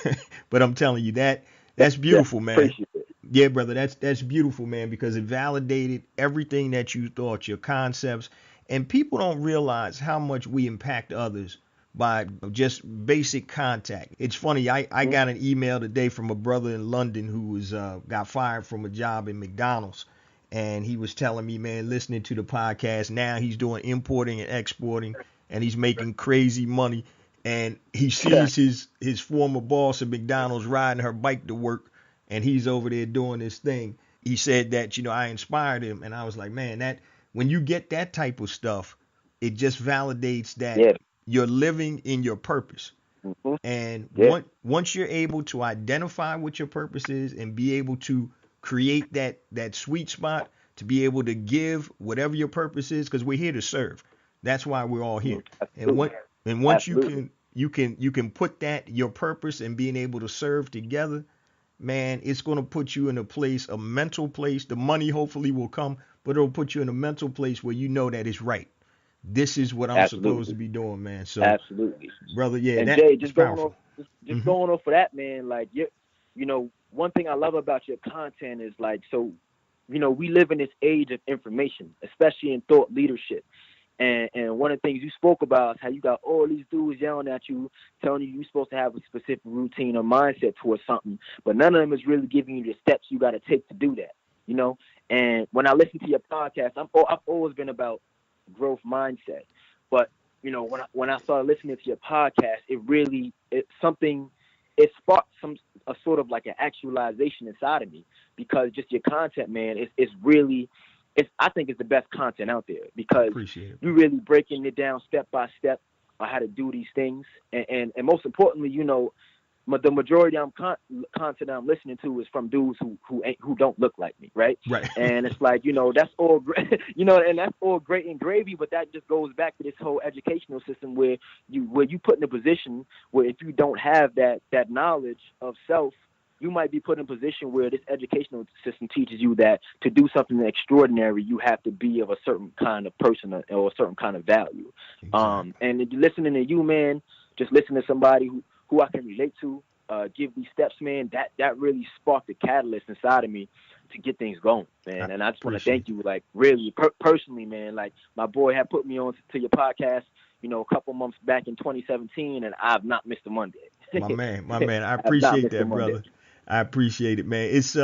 but I'm telling you that's Yeah, beautiful, man. appreciate it. Yeah, brother, that's beautiful, man, because it validated everything that you thought, your concepts, and people don't realize how much we impact others by just basic contact. It's funny, I got an email today from a brother in London who was got fired from a job in McDonald's, and he was telling me, man, listening to the podcast, now he's doing importing and exporting, and he's making crazy money, and he sees his former boss at McDonald's riding her bike to work, and he's over there doing this thing. He said that, I inspired him, and I was like, man, that when you get that type of stuff, it just validates that Yeah. you're living in your purpose. Hmm. And Yeah. once you're able to identify what your purpose is and be able to create that sweet spot to be able to give whatever your purpose is, because we're here to serve. That's why we're all here. And Absolutely. what and once Absolutely. you can put that your purpose and being able to serve together, man, it's going to put you in a place, a mental place. The money hopefully will come, but it'll put you in a mental place where you know that it's right. this is what I'm supposed to Absolutely. be doing, man. So, Absolutely. brother, yeah, And that Jay, is just going off, powerful. just Hmm. going off of that, man. Like one thing I love about your content is like, so, we live in this age of information, especially in thought leadership. And one of the things you spoke about is how you got all these dudes yelling at you, telling you you're supposed to have a specific routine or mindset towards something, but none of them is really giving you the steps you got to take to do that. You know. And when I listen to your podcast, I've always been about growth mindset, but when I started listening to your podcast, it sparked some a sort of like an actualization inside of me, because just your content, man, is really, I think it's the best content out there, because Appreciate it, you're bro. really breaking it down step by step on how to do these things, and most importantly, the majority of content I'm listening to is from dudes who don't look like me, right? Right. And it's like, that's all great, and that's all great and gravy, but that just goes back to this whole educational system where you put in a position where if you don't have that knowledge of self, you might be put in a position where this educational system teaches you that to do something extraordinary, you have to be of a certain kind of person or a certain kind of value. Exactly. And listening to you, man, just listening to somebody who I can relate to, give these steps, man, that really sparked a catalyst inside of me to get things going, I man. And I just want to thank appreciate you, like, really personally, man. Like, my boy had put me on to your podcast, a couple months back in 2017, and I've not missed a Monday. my man, my man. I I've not appreciate missed a that, Monday. brother. I appreciate it, man. It's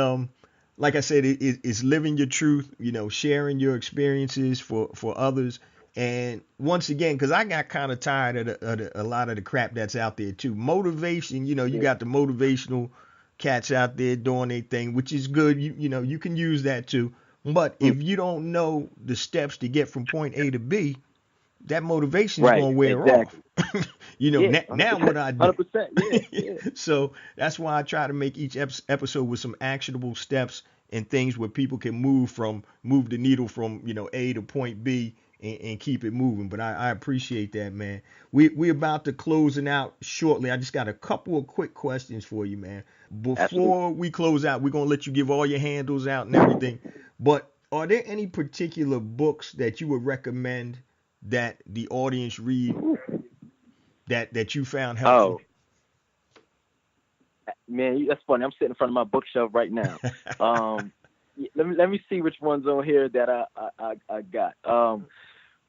like I said, it's living your truth, sharing your experiences for others. And once again, because I got kind of tired a lot of the crap that's out there too. Motivation, you Yeah. got the motivational cats out there doing their thing, which is good. You can use that too. But Mm. if you don't know the steps to get from point A to B, that motivation is Right. going to wear off. Exactly. Yeah. Now what I do. 100%. Yeah. Yeah. So that's why I try to make each episode with some actionable steps and things where people can move the needle from A to point B and keep it moving. But I appreciate that, man. We about to closing out shortly. I just got a couple of quick questions for you, man. Absolutely. Before we close out, we're gonna let you give all your handles out and everything. But are there any particular books that you would recommend that the audience read that you found helpful? Oh, man, that's funny. I'm sitting in front of my bookshelf right now. Let me see which ones on here that I got.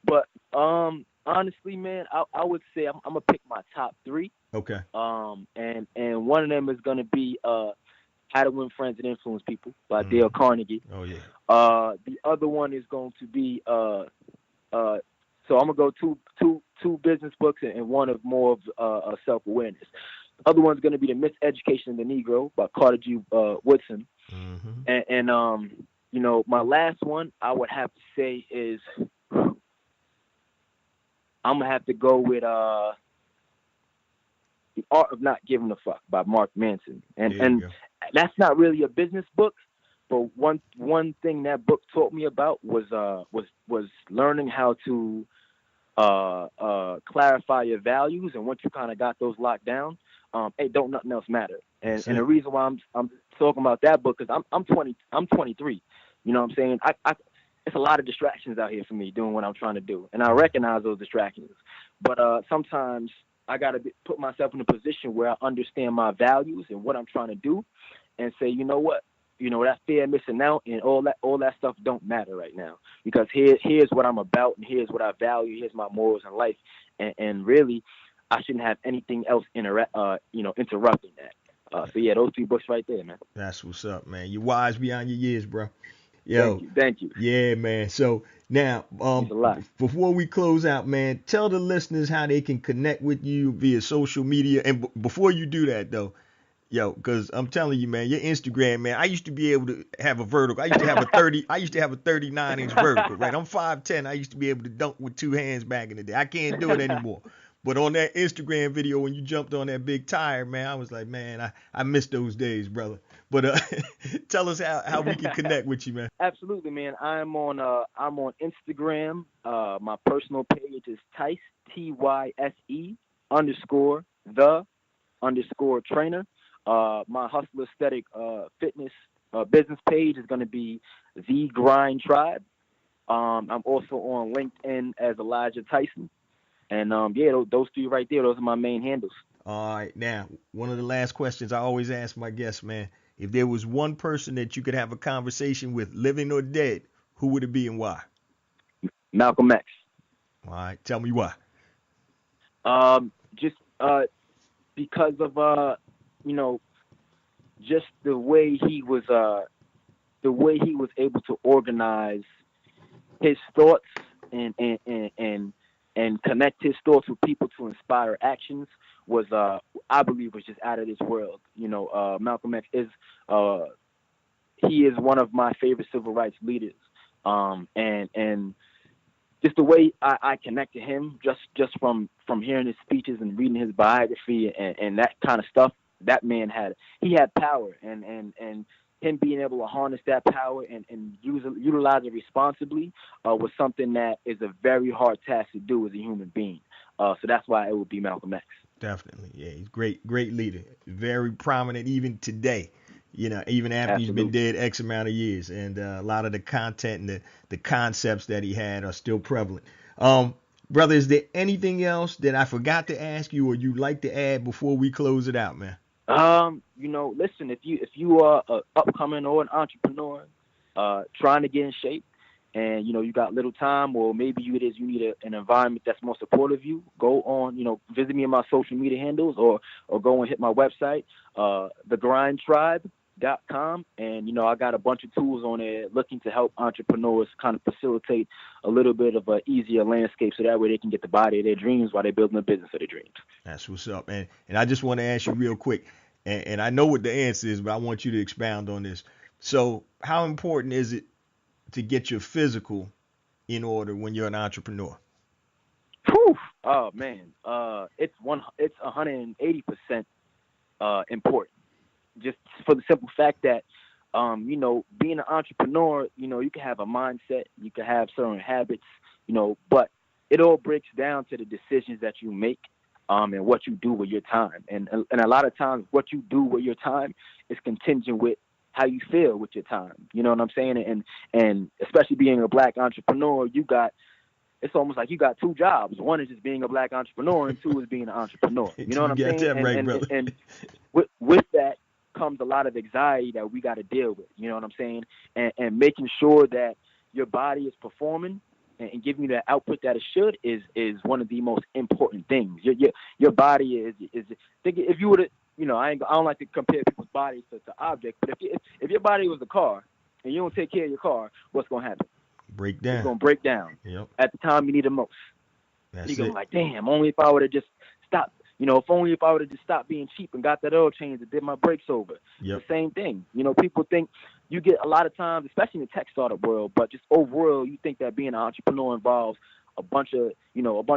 But honestly, man, I would say I'm gonna pick my top three. Okay. And one of them is gonna be How to Win Friends and Influence People by Mm. Dale Carnegie. Oh yeah. The other one is going to be so I'm gonna go two business books and one of more of self awareness. The other one's gonna be The Miseducation of the Negro by Carter G. Woodson. Hmm. And my last one I would have to say is I'm gonna have to go with The Art of Not Giving a Fuck by Mark Manson. And There you and go. that's not really a business book, but one thing that book taught me about was learning how to clarify your values, and once you kind of got those locked down, hey, don't nothing else matter. And That's and the it. reason why I'm talking about that book is I'm 23. You know what I'm saying? I it's a lot of distractions out here for me doing what I'm trying to do, and I recognize those distractions. But sometimes I gotta put myself in a position where I understand my values and what I'm trying to do, and say, you know what, that fear of missing out and all that stuff don't matter right now, because here's what I'm about, and here's what I value, here's my morals in life, and really I shouldn't have anything else interrupting that. So yeah, those three books right there, man. That's what's up, man. You're wise beyond your years, bro. Thank Yo, you, thank you. yeah, man. So now, Means a lot. before we close out, man, tell the listeners how they can connect with you via social media. And before you do that, though, yo, because I'm telling you, man, your Instagram, man, I used to be able to have a vertical. I used to have a 30. I used to have a 39-inch vertical, right? I'm 5'10". I used to be able to dunk with two hands back in the day. I can't do it anymore. But on that Instagram video, when you jumped on that big tire, man, I was like, man, I miss those days, brother. But tell us how we can connect with you, man. Absolutely, man. I'm on Instagram. My personal page is Tyse, TYSE underscore the underscore trainer. My Hustle Aesthetic Fitness business page is going to be The Grind Tribe. I'm also on LinkedIn as Elijah Tyson. And yeah, those three right there, those are my main handles. All right. Now, one of the last questions I always ask my guests, man, if there was one person that you could have a conversation with, living or dead, who would it be and why? Malcolm X. All right. Tell me why. Just because of you know, just the way he was able to organize his thoughts and connect his thoughts with people to inspire actions was I believe was just out of this world. Malcolm X is he is one of my favorite civil rights leaders. And just the way I connect to him just from hearing his speeches and reading his biography and that kind of stuff, that man had power and him being able to harness that power and utilize it responsibly was something that is a very hard task to do as a human being. So that's why it would be Malcolm X. Definitely. Yeah, he's great leader. Very prominent even today, even after Absolutely. He's been dead X amount of years. And a lot of the content and the concepts that he had are still prevalent. Brother, is there anything else that I forgot to ask you or you'd like to add before we close it out, man? Listen, if you are an upcoming or an entrepreneur trying to get in shape and, you got little time or maybe you need an environment that's more supportive of you, go on, visit me on my social media handles or go and hit my website, thegrindtribe.com. And, I got a bunch of tools on there looking to help entrepreneurs kind of facilitate a little bit of an easier landscape so that way they can get the body of their dreams while they're building a business of their dreams. That's what's up, man. And I just want to ask you real quick, and I know what the answer is, but I want you to expound on this. So how important is it to get your physical in order when you're an entrepreneur? Whew. Oh, man. It's 180% important. Just for the simple fact that, being an entrepreneur, you can have a mindset, you can have certain habits, but it all breaks down to the decisions that you make and what you do with your time. And a lot of times what you do with your time is contingent with how you feel with your time. You know what I'm saying? And especially being a black entrepreneur, it's almost like you got two jobs. One is just being a black entrepreneur and two is being an entrepreneur. You know what I'm saying? That right, brother. And with that comes a lot of anxiety that we got to deal with. You know what I'm saying? And making sure that your body is performing and giving you the output that it should is one of the most important things. Your body is think if you were to, I don't like to compare people's bodies to objects, but if your body was a car and you don't take care of your car, what's going to happen? Break down. It's going to break down. Yep. At the time you need it most. That's you're going to it. be like, damn, only if I would have just stopped. If I would have just stopped being cheap and got that oil change and did my brakes over. Yep. The same thing. People think you get a lot of times, especially in the tech startup world, but just overall, you think that being an entrepreneur involves a bunch of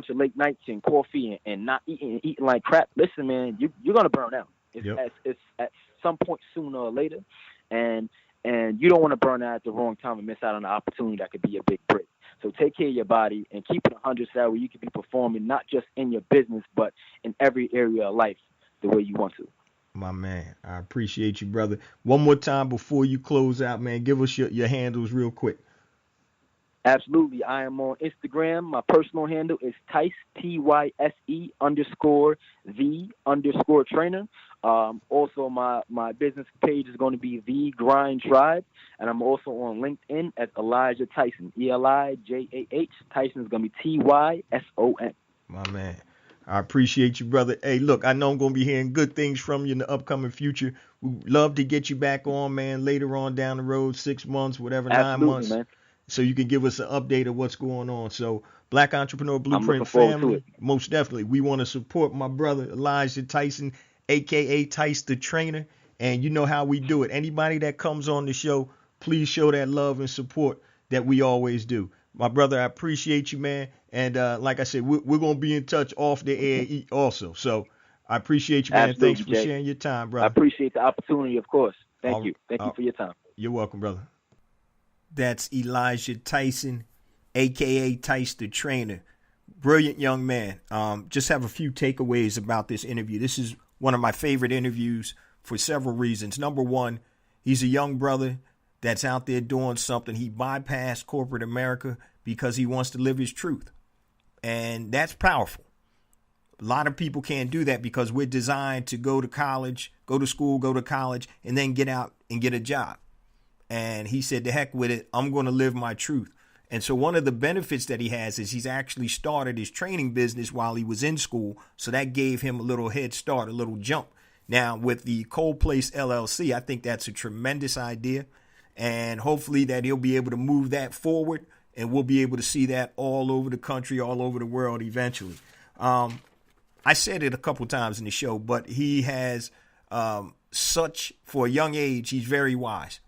late nights and coffee and not eating like crap. Listen, man, you're going to burn out. It's at some point sooner or later. And you don't want to burn out at the wrong time and miss out on an opportunity that could be a big break. So take care of your body and keep it 100 so that way you can be performing not just in your business, but in every area of life the way you want to. My man, I appreciate you, brother. One more time before you close out, man, give us your handles real quick. Absolutely. I am on Instagram. My personal handle is Tyse, Tyse_the_trainer. Also, my business page is going to be The Grind Tribe, and I'm also on LinkedIn as Elijah Tyson, Elijah. Tyson is going to be Tyson. My man, I appreciate you, brother. Hey, look, I know I'm going to be hearing good things from you in the upcoming future. We'd love to get you back on, man, later on down the road, 6 months, whatever, Absolutely, 9 months. Man. So you can give us an update of what's going on. So Black Entrepreneur Blueprint forward to family, it. most definitely, we want to support my brother Elijah Tyson, a.k.a. Tyson the Trainer. And you know how we do it. Anybody that comes on the show, please show that love and support that we always do. My brother, I appreciate you, man. And like I said, we're going to be in touch off the air also. So I appreciate you, man. Absolutely, Thanks for Jay. sharing your time, brother. I appreciate the opportunity, of course. Thank you. Thank you for your time. You're welcome, brother. That's Elijah Tyson, a.k.a. Tyson the Trainer. Brilliant young man. Just have a few takeaways about this interview. This is one of my favorite interviews for several reasons. Number one, he's a young brother that's out there doing something. He bypassed corporate America because he wants to live his truth. And that's powerful. A lot of people can't do that because we're designed to go to college, go to school, go to college, and then get out and get a job. And he said, to heck with it, I'm going to live my truth. And so one of the benefits that he has is he's actually started his training business while he was in school. So that gave him a little head start, a little jump. Now, with the Cold Place LLC, I think that's a tremendous idea. And hopefully that he'll be able to move that forward. And we'll be able to see that all over the country, all over the world eventually. I said it a couple times in the show, but he has for a young age, he's very wise.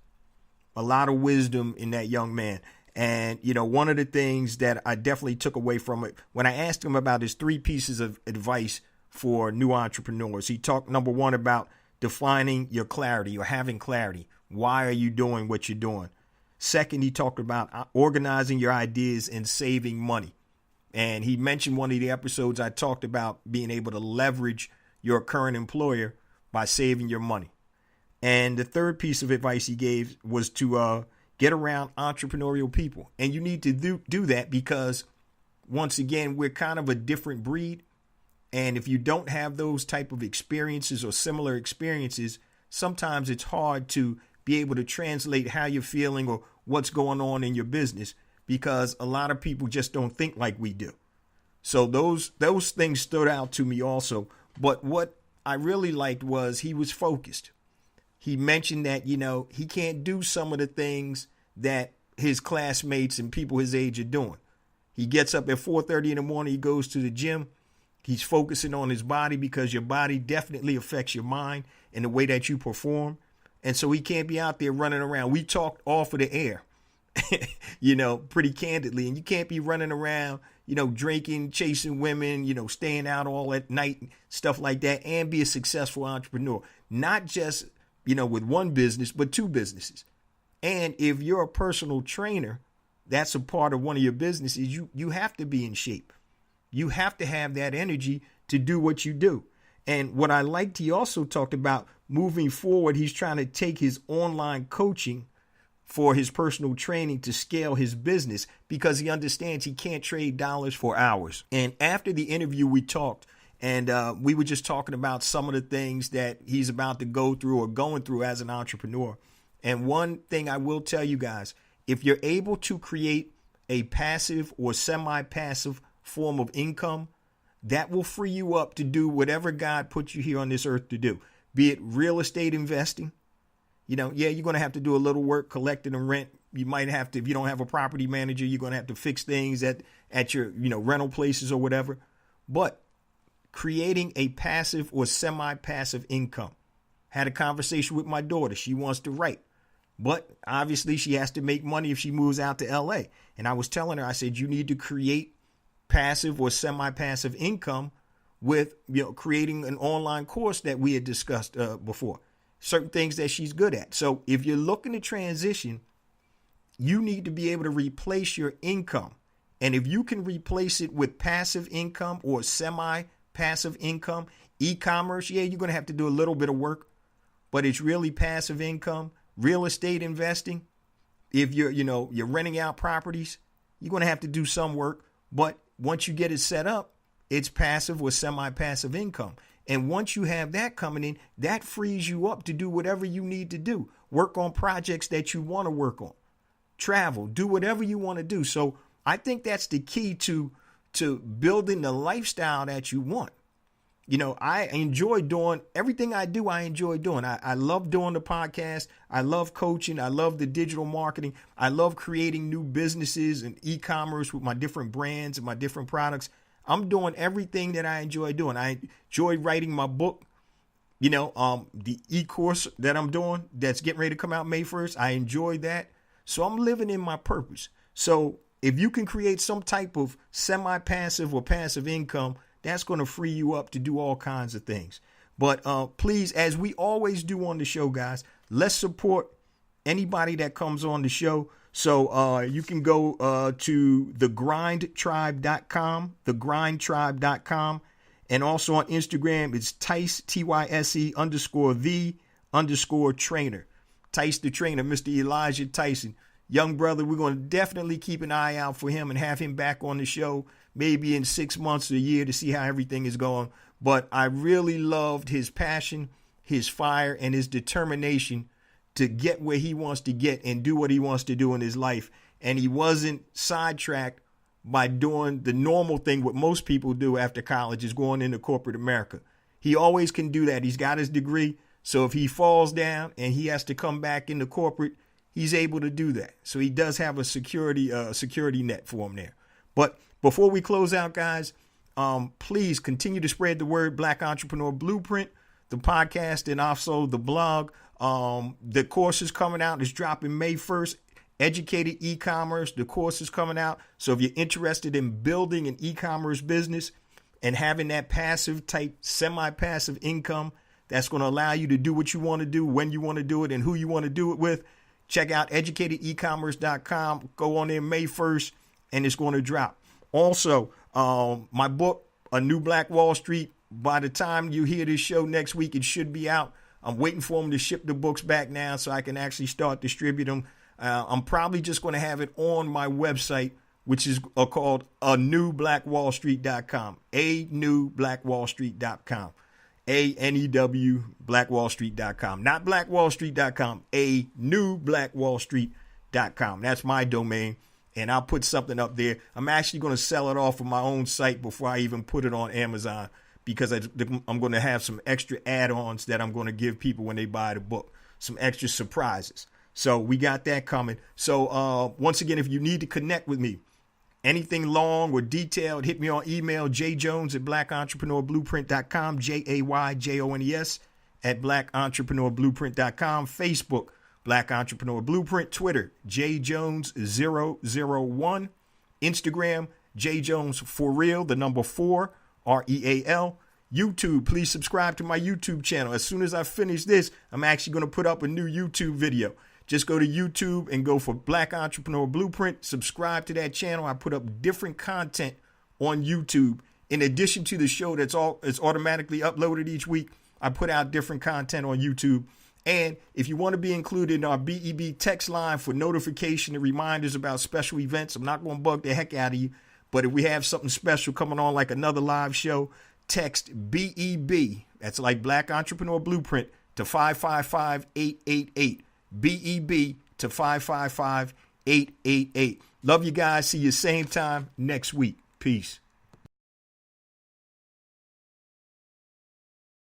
A lot of wisdom in that young man. And, one of the things that I definitely took away from it, when I asked him about his 3 pieces of advice for new entrepreneurs, he talked, number 1, about defining your clarity or having clarity. Why are you doing what you're doing? Second, he talked about organizing your ideas and saving money. And he mentioned one of the episodes I talked about being able to leverage your current employer by saving your money. And the third piece of advice he gave was to get around entrepreneurial people. And you need to do that because, once again, we're kind of a different breed. And if you don't have those type of experiences or similar experiences, sometimes it's hard to be able to translate how you're feeling or what's going on in your business, because a lot of people just don't think like we do. So those things stood out to me also. But what I really liked was he was focused. He mentioned that, he can't do some of the things that his classmates and people his age are doing. He gets up at 4:30 in the morning. He goes to the gym. He's focusing on his body because your body definitely affects your mind and the way that you perform. And so he can't be out there running around. We talked off of the air, pretty candidly. And you can't be running around, drinking, chasing women, staying out all at night, stuff like that, and be a successful entrepreneur. Not just, with one business, but 2 businesses. And if you're a personal trainer, that's a part of one of your businesses. You have to be in shape. You have to have that energy to do what you do. And what I liked, he also talked about moving forward. He's trying to take his online coaching for his personal training to scale his business because he understands he can't trade dollars for hours. And after the interview, we talked, and we were just talking about some of the things that he's about to go through or going through as an entrepreneur. And one thing I will tell you guys, if you're able to create a passive or semi-passive form of income, that will free you up to do whatever God put you here on this earth to do. Be it real estate investing. You're going to have to do a little work collecting the rent. You might have to, if you don't have a property manager, you're going to have to fix things at your, rental places or whatever. But creating a passive or semi-passive income. Had a conversation with my daughter. She wants to write. But obviously she has to make money if she moves out to LA. And I was telling her, I said, you need to create passive or semi-passive income with, creating an online course that we had discussed before. Certain things that she's good at. So if you're looking to transition, you need to be able to replace your income. And if you can replace it with passive income or semi-passive income, e-commerce, you're going to have to do a little bit of work, but it's really passive income. Real estate investing, if you're renting out properties, you're going to have to do some work. But once you get it set up, it's passive or semi-passive income. And once you have that coming in, that frees you up to do whatever you need to do. Work on projects that you want to work on. Travel, do whatever you want to do. So I think that's the key to building the lifestyle that you want. I enjoy doing everything I do. I enjoy doing. I love doing the podcast. I love coaching. I love the digital marketing. I love creating new businesses and e-commerce with my different brands and my different products. I'm doing everything that I enjoy doing. I enjoy writing my book, the e-course that I'm doing that's getting ready to come out May 1st. I enjoy that. So I'm living in my purpose. So if you can create some type of semi-passive or passive income, that's going to free you up to do all kinds of things. But please, as we always do on the show, guys, let's support anybody that comes on the show. So you can go to thegrindtribe.com, thegrindtribe.com. And also on Instagram, it's Tyse, Tyse _the_trainer. Tyson the trainer, Mr. Elijah Tyson. Young brother, we're going to definitely keep an eye out for him and have him back on the show maybe in 6 months or a year to see how everything is going. But I really loved his passion, his fire, and his determination to get where he wants to get and do what he wants to do in his life. And he wasn't sidetracked by doing the normal thing what most people do after college, is going into corporate America. He always can do that. He's got his degree. So if he falls down and he has to come back into corporate, he's able to do that. So he does have a security net for him there. But before we close out, guys, please continue to spread the word. Black Entrepreneur Blueprint, the podcast, and also the blog. The course is coming out. It's dropping May 1st. Educated e-commerce. The course is coming out. So if you're interested in building an e-commerce business and having that passive type, semi-passive income that's going to allow you to do what you want to do, when you want to do it, and who you want to do it with, check out educatedecommerce.com. Go on there May 1st, and it's going to drop. Also, my book, A New Black Wall Street, by the time you hear this show next week, it should be out. I'm waiting for them to ship the books back now so I can actually start distributing them. I'm probably just going to have it on my website, which is called anewblackwallstreet.com. anewblackwallstreet.com. ANEW blackwallstreet.com. Not blackwallstreet.com. anewblackwallstreet.com. That's my domain, and I'll put something up there. I'm actually going to sell it off of my own site before I even put it on Amazon, because I'm going to have some extra add-ons that I'm going to give people when they buy the book, some extra surprises. So we got that coming. So once again, if you need to connect with me, anything long or detailed, hit me on email, jjones@blackentrepreneurblueprint.com, JAYJONES @blackentrepreneurblueprint.com, Facebook, Black Entrepreneur Blueprint, Twitter, jjones001, Instagram, jjones4real, the number 4, REAL. YouTube, please subscribe to my YouTube channel. As soon as I finish this, I'm actually going to put up a new YouTube video. Just go to YouTube and go for Black Entrepreneur Blueprint. Subscribe to that channel. I put up different content on YouTube. In addition to the show it's automatically uploaded each week, I put out different content on YouTube. And if you want to be included in our BEB text line for notification and reminders about special events, I'm not going to bug the heck out of you. But if we have something special coming on, like another live show, text BEB, that's like Black Entrepreneur Blueprint, to 555-888. BEB to 555-888. Love you guys. See you same time next week. Peace.